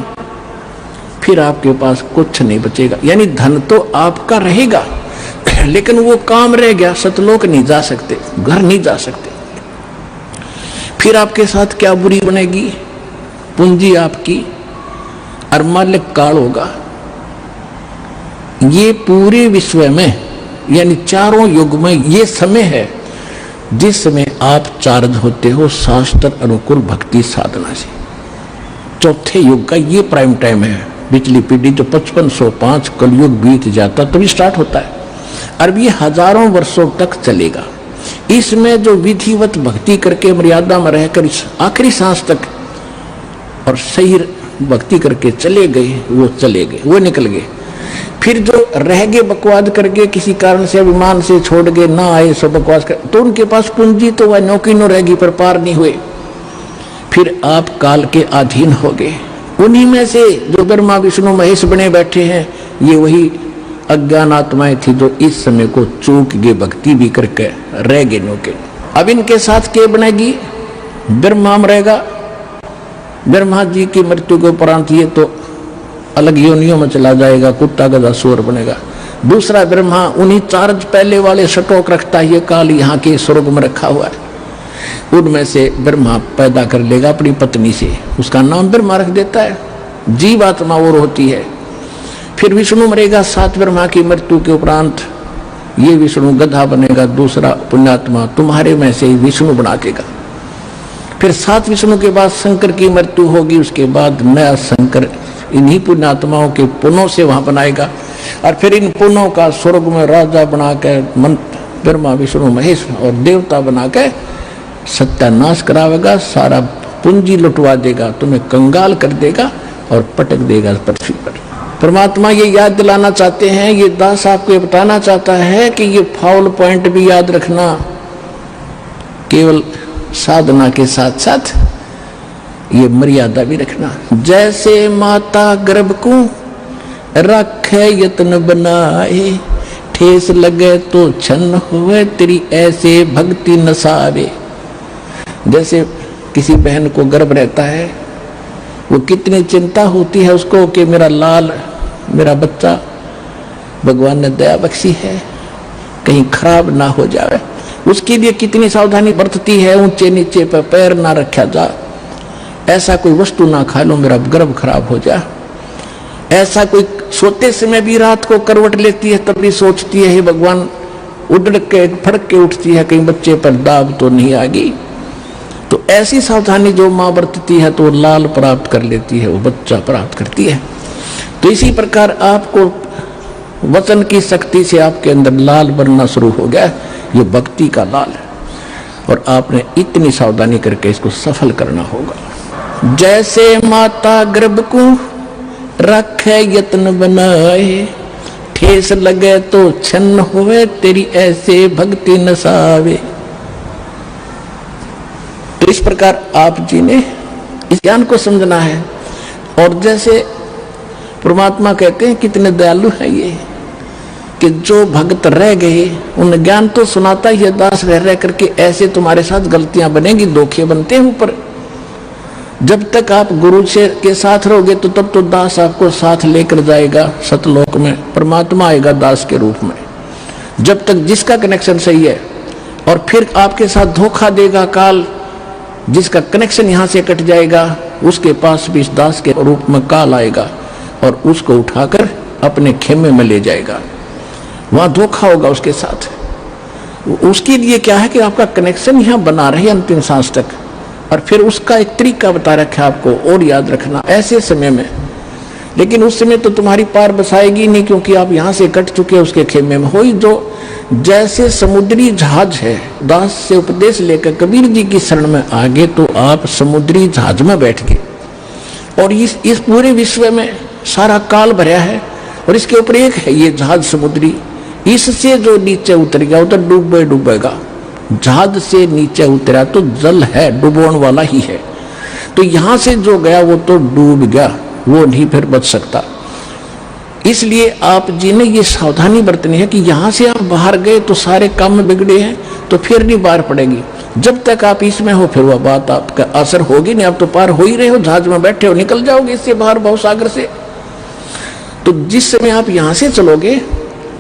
फिर आपके पास कुछ नहीं बचेगा। यानी धन तो आपका रहेगा लेकिन वो काम रह गया, सतलोक नहीं जा सकते, घर नहीं जा सकते। फिर आपके साथ क्या बुरी बनेगी, पूंजी आपकी और मालिक काल होगा। ये पूरे विश्व में यानी चारों युग में ये समय है जिस समय आप चार्ज होते हो शास्त्र अनुकूल भक्ति साधना से। चौथे युग का ये प्राइम टाइम है। पिछली पीढ़ी जो 5505 कलयुग बीत जाता तभी स्टार्ट होता है, और ये हजारों वर्षों तक चलेगा। इसमें जो विधिवत भक्ति करके मर्यादा में रहकर इस आखिरी सांस तक और सही भक्ति करके चले गए, वो चले गए, वो निकल गए। फिर जो रह गए बकवाद करके, किसी कारण से अभिमान से छोड़ गए, ना आए सब बकवास कर, तो उनके पास पूंजी तो वह नौकी न रहेगी, पर पार नहीं हुए। फिर आप काल के अधीन हो गए। उन्हीं में से जो ब्रह्मा विष्णु महेश बने बैठे हैं, ये वही अज्ञान आत्माएं थी जो इस समय को चूक गए, भक्ति भी करके रह गए नौके। अब इनके साथ क्या बनेगी, ब्रह्मा मरेगा, ब्रह्मा जी की मृत्यु के उपरांत ये तो अलग योनियों में चला जाएगा, कुत्ता गधा सूअर बनेगा। दूसरा ब्रह्मा उन्हीं चार्ज पहले वाले स्टॉक रखता है, ये काल यहाँ के स्वर्ग में रखा हुआ है, उनमें से ब्रह्मा पैदा कर लेगा अपनी पत्नी से, उसका नाम ब्रह्मा रख देता है, जीव आत्मा और होती है। फिर विष्णु मरेगा 7 ब्रह्मा की मृत्यु के उपरांत, ये विष्णु गधा बनेगा, दूसरा पुण्यात्मा तुम्हारे में से विष्णु बना देगा। फिर 7 विष्णु के बाद शंकर की मृत्यु होगी, उसके बाद नया शंकर इन्हीं पुण्यात्माओं के पुनों से वहां बनाएगा, और फिर इन पुनों का स्वर्ग में राजा बनाकर ब्रह्मा विष्णु महेश और देवता बनाकर सत्यानाश करावेगा, सारा पूंजी लुटवा देगा, तुम्हें कंगाल कर देगा और पटक देगा पृथ्वी पर। परमात्मा ये याद दिलाना चाहते हैं, ये दास आपको बताना चाहता है कि ये फाउल पॉइंट भी याद रखना, केवल साधना के साथ साथ ये मर्यादा भी रखना। जैसे माता गर्भ को रखे यत्न बनाए, ठेस लगे तो छन्न हुए तेरी ऐसे भक्ति नसावे। जैसे किसी बहन को गर्भ रहता है, वो कितनी चिंता होती है उसको कि मेरा लाल, मेरा बच्चा भगवान ने दया बख्शी है, कहीं खराब ना हो जाए, उसके लिए कितनी सावधानी बरतती है। ऊंचे नीचे पर पैर ना रखा जा, ऐसा कोई वस्तु ना खा लो मेरा गर्भ खराब हो जाए। ऐसा कोई सोते समय भी रात को करवट लेती है, तब भी सोचती है हे भगवान, उड़ के फड़क के उठती है कहीं बच्चे पर दाब तो नहीं आ गई। तो ऐसी सावधानी जो माँ बरतती है तो लाल प्राप्त कर लेती है, वो बच्चा प्राप्त करती है। तो इसी प्रकार आपको वचन की शक्ति से आपके अंदर लाल बनना शुरू हो गया, ये भक्ति का लाल है, और आपने इतनी सावधानी करके इसको सफल करना होगा। जैसे माता गर्भ को रखे यत्न बनाए, ठेस लगे तो छन्न हुए तेरी ऐसे भक्ति नसावे। तो इस प्रकार आप जी ने इस ज्ञान को समझना है। और जैसे परमात्मा कहते हैं कितने दयालु है ये, कि जो भक्त रह गए उन ज्ञान तो सुनाता ही है, दास रह रह करके ऐसे तुम्हारे साथ गलतियां बनेगी, धोखे बनते हैं ऊपर। जब तक आप गुरु से के साथ रहोगे तो तब तो दास आपको साथ लेकर जाएगा सतलोक में, परमात्मा आएगा दास के रूप में। जब तक जिसका कनेक्शन सही है, और फिर आपके साथ धोखा देगा काल, जिसका कनेक्शन यहाँ से कट जाएगा उसके पास भी इस दास के रूप में काल आएगा और उसको उठाकर अपने खेमे में ले जाएगा। वहां धोखा होगा उसके साथ। उसके लिए क्या है कि आपका कनेक्शन यहाँ बना रहे अंतिम सांस तक, और फिर उसका एक तरीका बता रखा है आपको और याद रखना ऐसे समय में। लेकिन उस समय तो तुम्हारी पार बसाएगी नहीं, क्योंकि आप यहाँ से कट चुके हैं उसके खेमे में। हो जो जैसे समुद्री जहाज है, दास से उपदेश लेकर कबीर जी की शरण में आगे तो आप समुद्री जहाज में बैठ गए, और इस पूरे विश्व में सारा काल भरा है और इसके ऊपर एक है ये जहाज समुद्री। इससे जो नीचे उतर गया वो तो डूबेगा। जहाज से नीचे उतरा तो जल है, डुबोने वाला ही है। तो यहां से जो गया वो तो डूब गया, वो नहीं फिर बच सकता। इसलिए आप जी ने ये सावधानी बरतनी है कि यहां से आप बाहर गए तो सारे काम में बिगड़े हैं, तो फिर नहीं बाहर पड़ेगी। जब तक आप इसमें हो फिर वह बात आपका असर होगी नहीं। आप तो पार हो ही रहे हो, जहाज में बैठे हो, निकल जाओगे इससे बाहर भवसागर से। तो जिस समय आप यहां से चलोगे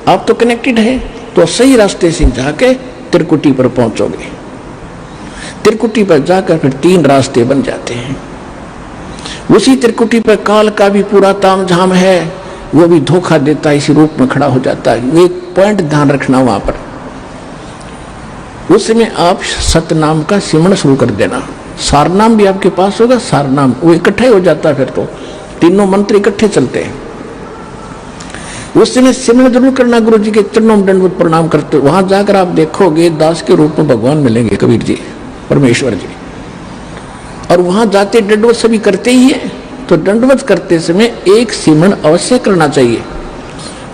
आप तो कनेक्टेड है, तो सही रास्ते से जाके त्रिकुटी पर पहुंचोगे। त्रिकुटी पर जाकर फिर 3 रास्ते बन जाते हैं। उसी त्रिकुटी पर काल का भी पूरा तामझाम है, वो भी धोखा देता है, इसी रूप में खड़ा हो जाता है। वो एक पॉइंट ध्यान रखना वहां पर। उस समय आप सतनाम का सिमरण शुरू कर देना। सारनाम भी आपके पास होगा, सारनाम वो इकट्ठा ही हो जाता है, फिर तो तीनों मंत्र इकट्ठे चलते हैं। उस समय सिमरण जरूर करना, गुरु जी के चरणों में दंडवत प्रणाम करते। वहां जाकर आप देखोगे दास के रूप में भगवान मिलेंगे, कबीर जी, परमेश्वर जी। और वहां जाते दंडवत सभी करते ही है, तो दंडवत करते समय एक सिमरण अवश्य करना चाहिए।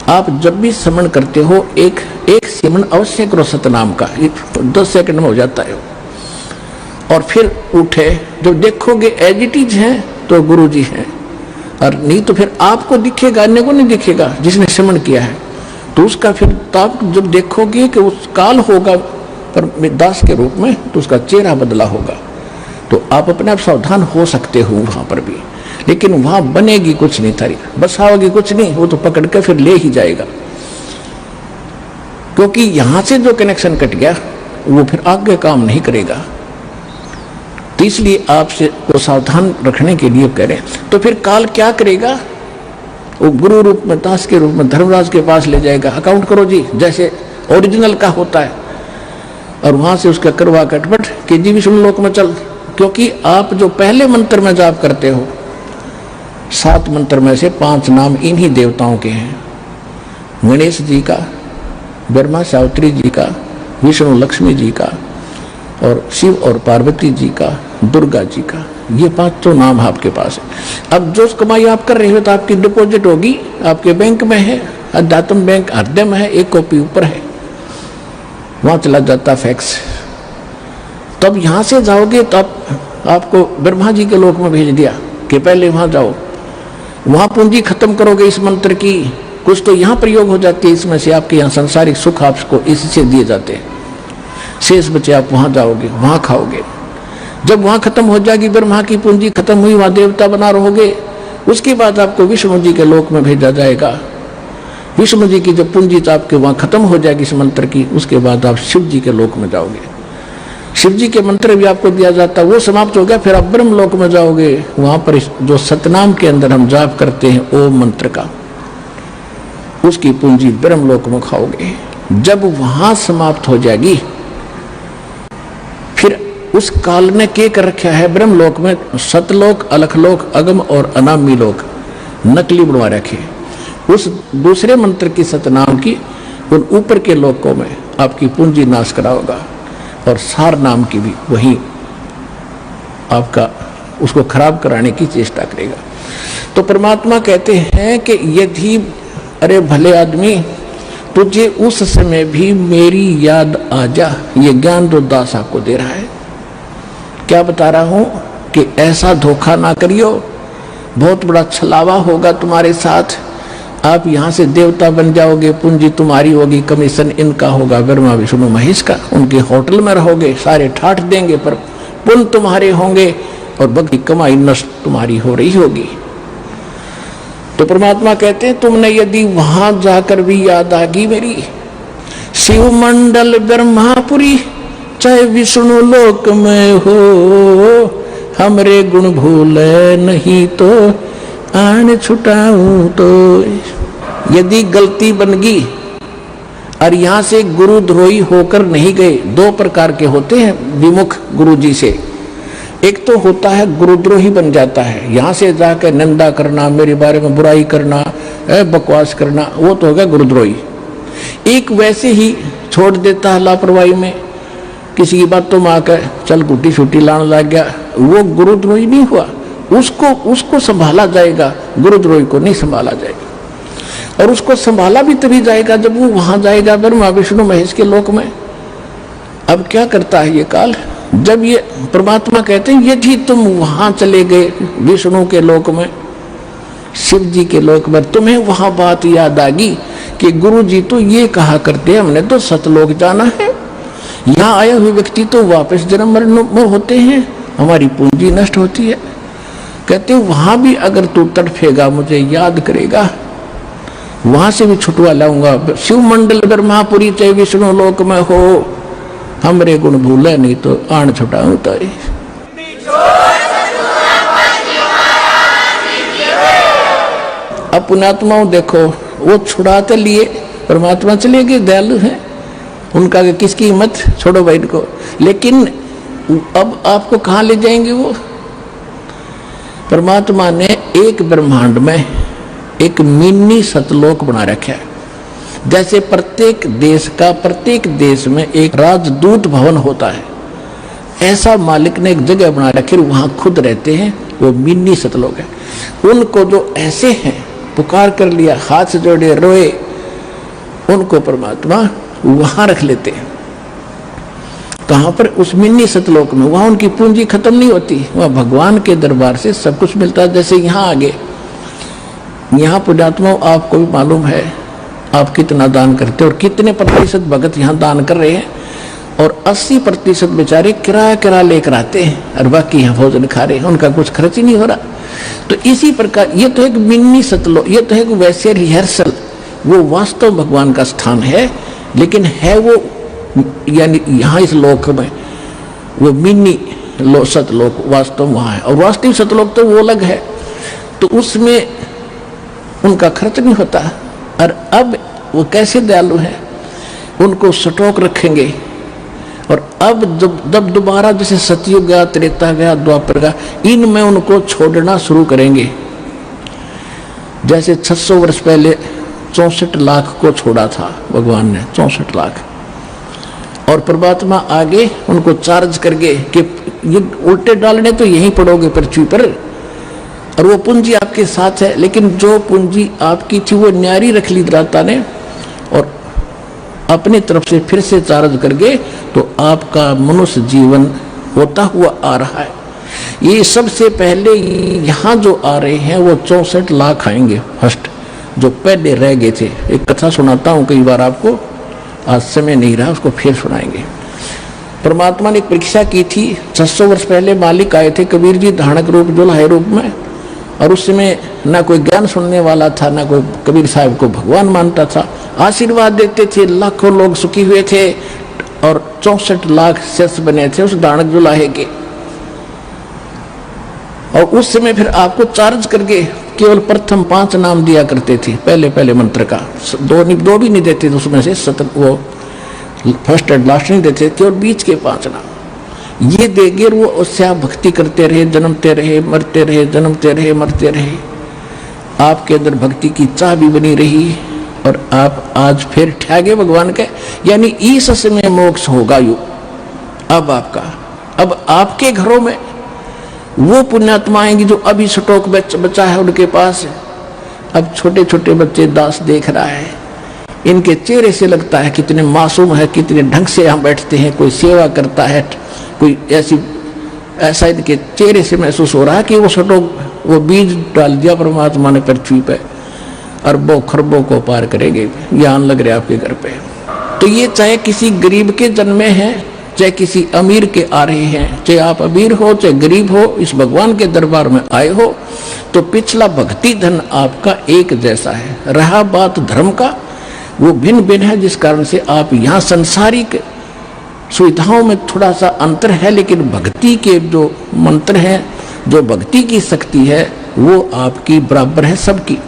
आप जब भी सिमरण करते हो एक सिमरण अवश्य करो सतनाम का, 10 सेकंड में हो जाता है। और फिर उठे, जब देखोगे एज इट इज है तो गुरु जी हैं, और नहीं तो फिर आपको दिखेगा, अन्य को नहीं दिखेगा जिसने सिमरण किया है। तो उसका फिर आप जब देखोगे कि उस काल होगा पर दास के रूप में, तो उसका चेहरा बदला होगा। तो आप अपने आप सावधान हो सकते हो वहां पर भी। लेकिन वहां बनेगी कुछ नहीं, थारी बसाओगी कुछ नहीं, वो तो पकड़ के फिर ले ही जाएगा। क्योंकि यहां से जो कनेक्शन कट गया वो फिर आगे काम नहीं करेगा। तो इसलिए आपसे वो सावधान रखने के लिए कह रहे हैं। तो फिर काल क्या करेगा, वो गुरु रूप में, दास के रूप में धर्मराज के पास ले जाएगा। अकाउंट करो जी जैसे ओरिजिनल का होता है, और वहां से उसका करवा कटपट कि जी विष्णु लोक में चल। क्योंकि आप जो पहले मंत्र में जाप करते हो, 7 मंत्र में से 5 नाम इन्हीं देवताओं के हैं। गणेश जी का, ब्रह्मा सावित्री जी का, विष्णु लक्ष्मी जी का, और शिव और पार्वती जी का, दुर्गा जी का। ये 5 तो नाम आपके पास है। अब जो कमाई आप कर रहे हो तो आपकी डिपॉजिट होगी, आपके बैंक में है, अध्यात्म बैंक हृदय में है, एक कॉपी ऊपर है, वहां चला जाता फैक्स। तब यहां से जाओगे तो आपको ब्रह्मा जी के लोक में भेज दिया कि पहले वहां जाओ, वहां पूंजी खत्म करोगे इस मंत्र की, कुछ तो यहाँ प्रयोग हो जाती है इसमें से, आपके यहाँ सांसारिक सुख आपको इससे दिए जाते हैं। शेष बचे आप वहां जाओगे, वहां खाओगे। जब वहां खत्म हो जाएगी, ब्रह्मा की पूंजी खत्म हुई, वहां देवता बना रहोगे, उसके बाद आपको विष्णु जी के लोक में भेजा जाएगा। विष्णु जी की जब पूंजी तो आपके वहां खत्म हो जाएगी इस मंत्र की, उसके बाद आप शिव जी के लोक में जाओगे। शिव जी के मंत्र भी आपको दिया जाता है, वो समाप्त हो गया, फिर आप ब्रह्म लोक में जाओगे। वहां पर जो सतनाम के अंदर हम जाप करते हैं ओम मंत्र का, उसकी पूंजी ब्रह्म लोक में खाओगे। जब वहां समाप्त हो जाएगी, फिर उस काल ने के कर रखा है ब्रह्म लोक में सतलोक, अलखलोक, अगम और अनामी लोक नकली बनवा रखे। उस दूसरे मंत्र की सतनाम की उन ऊपर के लोकों में आपकी पूंजी नाश कराओगा, और सार नाम की भी वही आपका उसको खराब कराने की चेष्टा करेगा। तो परमात्मा कहते हैं कि यदि अरे भले आदमी तुझे उस समय भी मेरी याद आ जा, ये ज्ञान जो दास आपको दे रहा है। क्या बता रहा हूं कि ऐसा धोखा ना करियो, बहुत बड़ा छलावा होगा तुम्हारे साथ। आप यहां से देवता बन जाओगे, पूंजी तुम्हारी होगी, कमीशन इनका होगा, ब्रह्मा विष्णु महेश का, उनके होटल में रहोगे, सारे ठाठ देंगे, पर पुण्य तुम्हारे होंगे। और भक्ति कमाई नष्ट तुम्हारी हो रही होगी। तो परमात्मा कहते हैं तुमने यदि वहां जाकर भी याद आगी मेरी, शिव मंडल ब्रह्मापुरी चाहे विष्णु लोक में हो, हमरे गुण भूले नहीं तो आन छुटाऊं तो। यदि गलती बन गई और यहां से गुरुद्रोही होकर नहीं गए, दो प्रकार के होते हैं विमुख गुरु जी से। एक तो होता है गुरुद्रोही बन जाता है, यहां से जाकर निंदा करना, मेरे बारे में बुराई करना, बकवास करना, वो तो हो गया गुरुद्रोही। एक वैसे ही छोड़ देता है लापरवाही में, किसी की बातों में आकर चल गुटी छुट्टी लाने लग गया, वो गुरुद्रोही नहीं हुआ। उसको संभाला जाएगा, गुरुद्रोही को नहीं संभाला जाएगा। और उसको संभाला भी तभी जाएगा जब वो वहां जाएगा ब्रह्मा विष्णु महेश के लोक में। अब क्या करता है ये काल, जब ये परमात्मा कहते हैं यदि तुम वहां चले गए विष्णु के लोक में, शिव जी के लोक में, तुम्हें वहां बात याद आ गई कि गुरु जी तो ये कहा करते हैं हमने तो सतलोक जाना है, यहाँ आए हुए व्यक्ति तो वापस जन्म मरण में होते हैं, हमारी पूंजी नष्ट होती है। कहते वहां भी अगर तू तड़फेगा मुझे याद करेगा, वहां से भी छुटवा लाऊंगा। शिव मंडल ब्रह्मापुरी चाहे विष्णु लोक में हो, हमरे गुण भूले नहीं तो आन छुटाऊं तारी। अब पुण्यात्माओं देखो, वो छुड़ाते लिए परमात्मा चले गए, दयालु हैं, उनका किसकी हिम्मत, छोड़ो भाई को। लेकिन अब आपको कहाँ ले जाएंगे वो? परमात्मा ने एक ब्रह्मांड में एक मिनी सतलोक बना रखा है। जैसे प्रत्येक देश में एक राजदूत भवन होता है, ऐसा मालिक ने एक जगह बना रखी, वहां खुद रहते हैं, वो मिनी सतलोक है। उनको जो ऐसे हैं पुकार कर लिया, हाथ से जोड़े रोए, उनको परमात्मा वहां रख लेते हैं। कहां पर? उस मिनी सतलोक में। वहां उनकी पूंजी खत्म नहीं होती, वहां भगवान के दरबार से सब कुछ मिलता है। जैसे यहाँ आगे, यहाँ पुण्यात्मा आपको भी मालूम है आप कितना दान करते हो और कितने प्रतिशत भगत यहाँ दान कर रहे हैं, और 80% बेचारे किराया लेकर आते हैं और बाकी यहाँ भोजन खा रहे हैं, उनका कुछ खर्च ही नहीं हो रहा। तो इसी प्रकार ये तो एक मिनी सतलोक, ये तो एक वैसे रिहर्सल, वो वास्तव भगवान का स्थान है, लेकिन है वो यानी यहाँ इस लोक में वो मिनी सतलोक वास्तव वहाँ है, और वास्तविक सतलोक तो वो अलग है। तो उसमें उनका खर्च नहीं होता। और अब वो कैसे दयालु हैं, उनको स्टॉक रखेंगे। और अब जब दोबारा जैसे सतयुग गया, त्रेता गया, द्वापर गया, इनमें उनको छोड़ना शुरू करेंगे। जैसे 600 वर्ष पहले 64 लाख को छोड़ा था भगवान ने, 64 लाख, और परमात्मा आगे उनको चार्ज करके कि ये उल्टे डालने तो यहीं पड़ोगे पृथ्वी पर, और वो पूंजी आपके साथ है। लेकिन जो पूंजी आपकी थी वो न्यारी रख ली दाता ने, और अपनी तरफ से फिर से चार्ज करके तो आपका मनुष्य जीवन होता हुआ आ रहा है। ये सबसे पहले यहाँ जो आ रहे हैं वो 64 लाख आएंगे फर्स्ट, जो पहले रह गए थे। एक कथा सुनाता हूँ कई बार आपको, आज समय नहीं रहा, उसको फिर सुनाएंगे। परमात्मा ने एक परीक्षा की थी। 600 वर्ष पहले मालिक आए थे कबीर जी धानक रूप जुलाहे रूप में, और उस समय ना कोई ज्ञान सुनने वाला था, ना कोई कबीर साहब को भगवान मानता था। आशीर्वाद देते थे, लाखों लोग सुखी हुए थे, और 64 लाख शिष्य बने थे उस धानक जुलाहे के। और उस समय फिर आपको चार्ज करके केवल प्रथम 5 नाम दिया करते थे, पहले मंत्र का, दो भी नहीं देते थे उसमें से, वो फर्स्ट एंड लास्ट नहीं देते, केवल बीच के 5 नाम ये देंगे। वो उससे आप भक्ति करते रहे, जन्मते रहे, मरते रहे, जन्मते रहे, मरते रहे, आपके अंदर भक्ति की चाह भी बनी रही, और आप आज फिर ठहगे भगवान के, यानी इस समय मोक्ष होगा यू। अब आपके घरों में वो पुण्यात्मा आएंगी जो अभी स्टॉक बचा है उनके पास। अब छोटे छोटे बच्चे दास देख रहा है, इनके चेहरे से लगता है कितने मासूम है, कितने ढंग से यहाँ बैठते हैं, कोई सेवा करता है, कोई ऐसा इनके चेहरे से महसूस हो रहा है कि वो स्टॉक, वो बीज डाल दिया परमात्मा ने पृथ्वी पे, अरबों खरबों को पार करेंगे, ज्ञान लग रहे आपके घर पे। तो ये चाहे किसी गरीब के जन्मे हैं, चाहे किसी अमीर के आ रहे हैं, चाहे आप अमीर हो चाहे गरीब हो, इस भगवान के दरबार में आए हो, तो पिछला भक्ति धन आपका एक जैसा है। रहा बात धर्म का, वो भिन्न भिन्न है, जिस कारण से आप यहाँ संसारिक सुविधाओं में थोड़ा सा अंतर है, लेकिन भक्ति के जो मंत्र हैं, जो भक्ति की शक्ति है, वो आपकी बराबर है सबकी।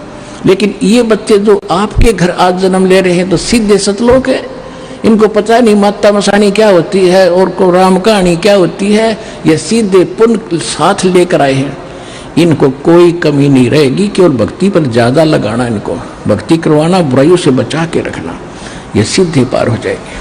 लेकिन ये बच्चे जो आपके घर आज जन्म ले रहे हैं तो सीधे सतलोक है, इनको पता नहीं माता मसानी क्या होती है और को राम कहानी क्या होती है, ये सीधे पुण्य साथ लेकर आए हैं। इनको कोई कमी नहीं रहेगी, केवल भक्ति पर ज्यादा लगाना, इनको भक्ति करवाना, बुराइयों से बचा के रखना, ये सीधे पार हो जाएगी।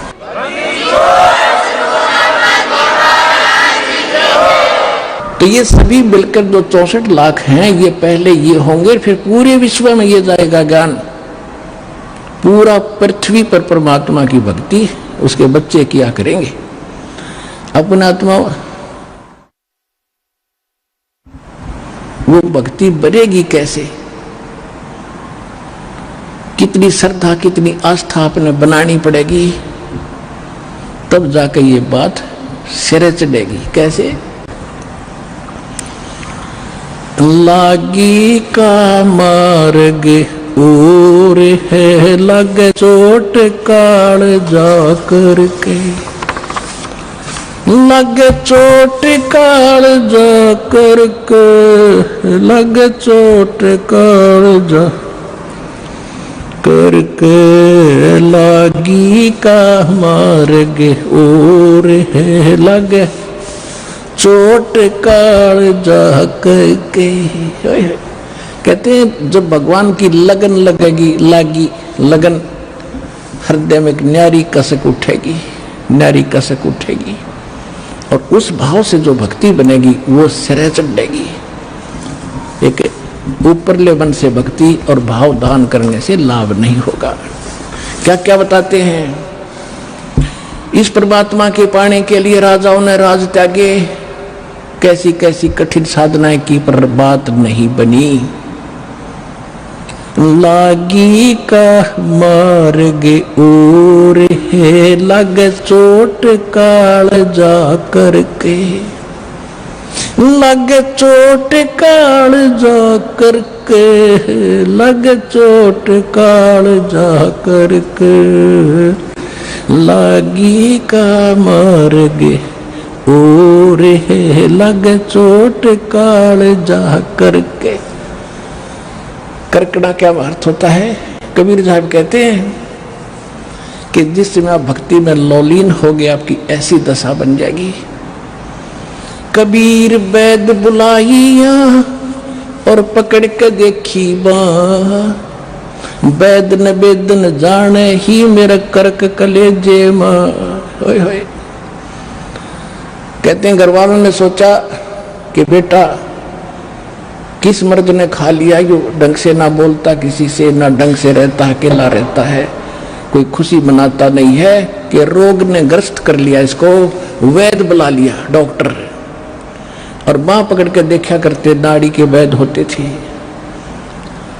तो ये सभी मिलकर जो 64 लाख हैं, ये पहले ये होंगे, फिर पूरे विश्व में ये जाएगा ज्ञान। पूरा पृथ्वी पर परमात्मा की भक्ति उसके बच्चे किया करेंगे। अपना आत्मा वो भक्ति बढ़ेगी कैसे? कितनी श्रद्धा कितनी आस्था अपने बनानी पड़ेगी, तब जाकर ये बात सिरे चढ़ेगी। कैसे? लागी का मार्ग और है लग चोट काल जा करके, लग चोट काल जा करके, लग चोट काल जा करके, लागी का मार्ग और है लग चोट काल जा करके। कहते हैं जब भगवान की लगन लगेगी, लागी लगन, हृदय में एक न्यारी कसक उठेगी, न्यारी कसक उठेगी, और उस भाव से जो भक्ति बनेगी वो सिरे चढ़ेगी। एक ऊपरले मन से भक्ति और भाव दान करने से लाभ नहीं होगा। क्या क्या बताते हैं? इस परमात्मा के पाने के लिए राजाओं ने राज त्यागे, कैसी कैसी कठिन साधनाएं की, पर बात नहीं बनी। लागी का मार्ग और है लग चोट काल जा करके, लग चोट काल जा करके, लग चोट काल जा करके, लागी का मार्ग और है लग चोट काल जा करके। करकड़ा क्या अर्थ होता है? कबीर साहब कहते हैं कि जिस समय आप भक्ति में लौलीन हो गए, आपकी ऐसी दशा बन जाएगी। कबीर वैद बुलाइया और पकड़ के देखी बाँ, वैद न वेद न जाने ही मेरा करक कलेजे माँ। होय होय। कहते हैं घर वालों ने सोचा कि बेटा किस मर्द ने खा लिया, जो ढंग से ना बोलता किसी से, ना ढंग से रहता, अकेला रहता है, कोई खुशी मनाता नहीं है, कि रोग ने ग्रस्त कर लिया इसको। वैद बुला लिया, डॉक्टर, और बाँ पकड़ के देखा करते, नाड़ी के वैद होते थे।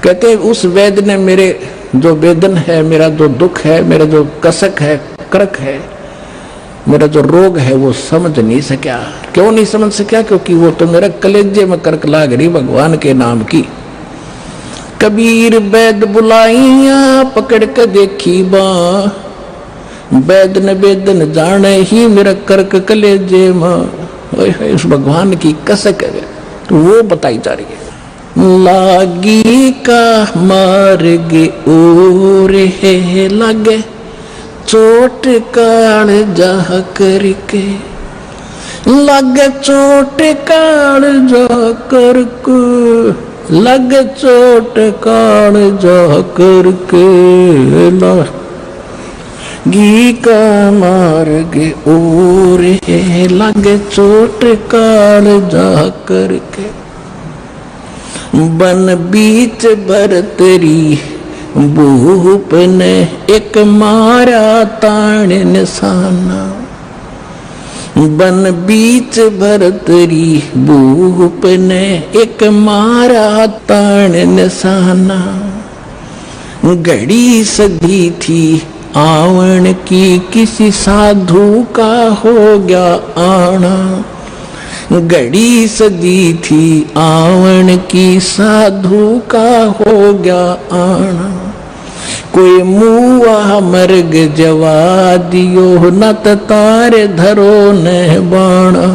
कहते उस वैद ने मेरे जो वेदन है, मेरा जो दुख है, मेरा जो कसक है, करक है, मेरा जो रोग है, वो समझ नहीं सका। क्यों नहीं समझ सका? क्योंकि वो तो मेरा कलेजे में करक लाग रही भगवान के नाम की। कबीर वैद बुलाइया पकड़ के देखी बाँ, वैद न वेद न जाने ही मेरा करक कलेजे माँ। उस भगवान की कसक है, तो वो बताई जा रही है। लागी का मार्ग और है लगे चोट काल जा करके, लग चोट काल जा करके, लग चोट काल जा करके, लागी का मार्ग और है लग चोट काल जा करके। बन बीच भरतरी भूप ने एक मारा ताण निशाना, बन बीच भरतरी भूप ने एक मारा ताण निशाना। घड़ी सधी थी आवन की किसी साधु का हो गया आना। घड़ी सजी थी आवन की साधु का हो गया आना। कोई मुआ मर्ग जवा दियो न तारे धरो न बाणा।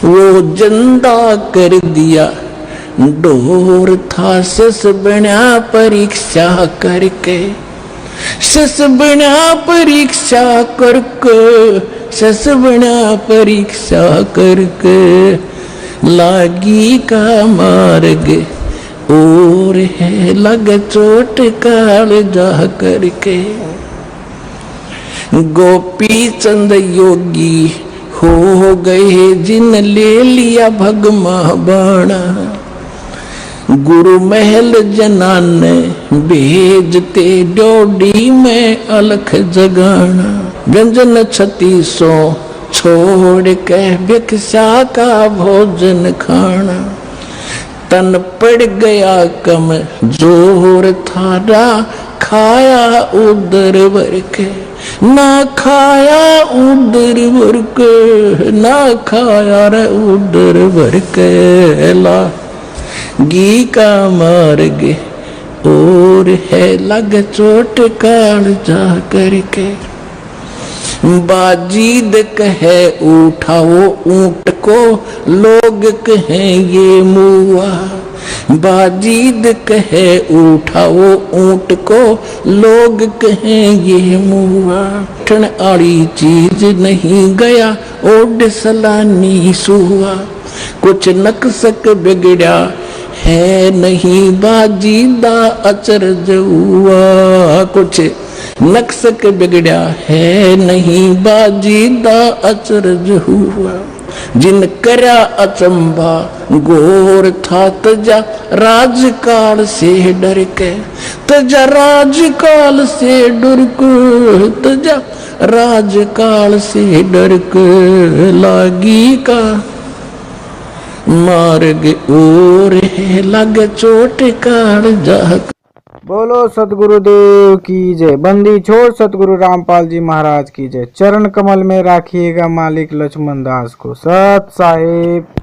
वो जिंदा कर दिया डोर था सस बना परीक्षा करके। सस बना परीक्षा करके, सस बना परीक्षा करके। लागी का मार्ग और है लग चोट काल जा करके। गोपी चंद योगी हो गए जिन ले लिया भगमा बाणा। गुरु महल जनाने भेजते डोडी में अलख जगाना। व्यंजन 3600 छोड़ के भिक्षा का भोजन खाना। तन पड़ गया कम जोर थारा खाया उदर भर के। ना खाया उदर भर के, ना खाया रे उदर भर के। ला गी का मार्ग और है लग चोट काल जा करके। बाजीद कहे उठाओ ऊंट को, लोग कहे ये मुआ। बाजीद कहे उठाओ ऊंट को, लोग कहे ये मुआ। ठन आड़ी चीज नहीं गया ओड सलानी सुआ। कुछ नक्सक बिगड़ा है नहीं बाजीदा अचरज हुआ। कुछ नक्सक बिगड़ा है नहीं बाजीदा अचरज हुआ। जिन करा अचंबा गोर था तजा राजकाल से डर के। तजा राजकाल से डर के, तजा राजकाल से डर के। लागी का मार्ग और है लग चोट काल जा। बोलो सतगुरुदेव की जय। बंदी छोड़ सतगुरु रामपाल जी महाराज की जय। चरण कमल में राखिएगा मालिक लक्ष्मण दास को। सत साहिब।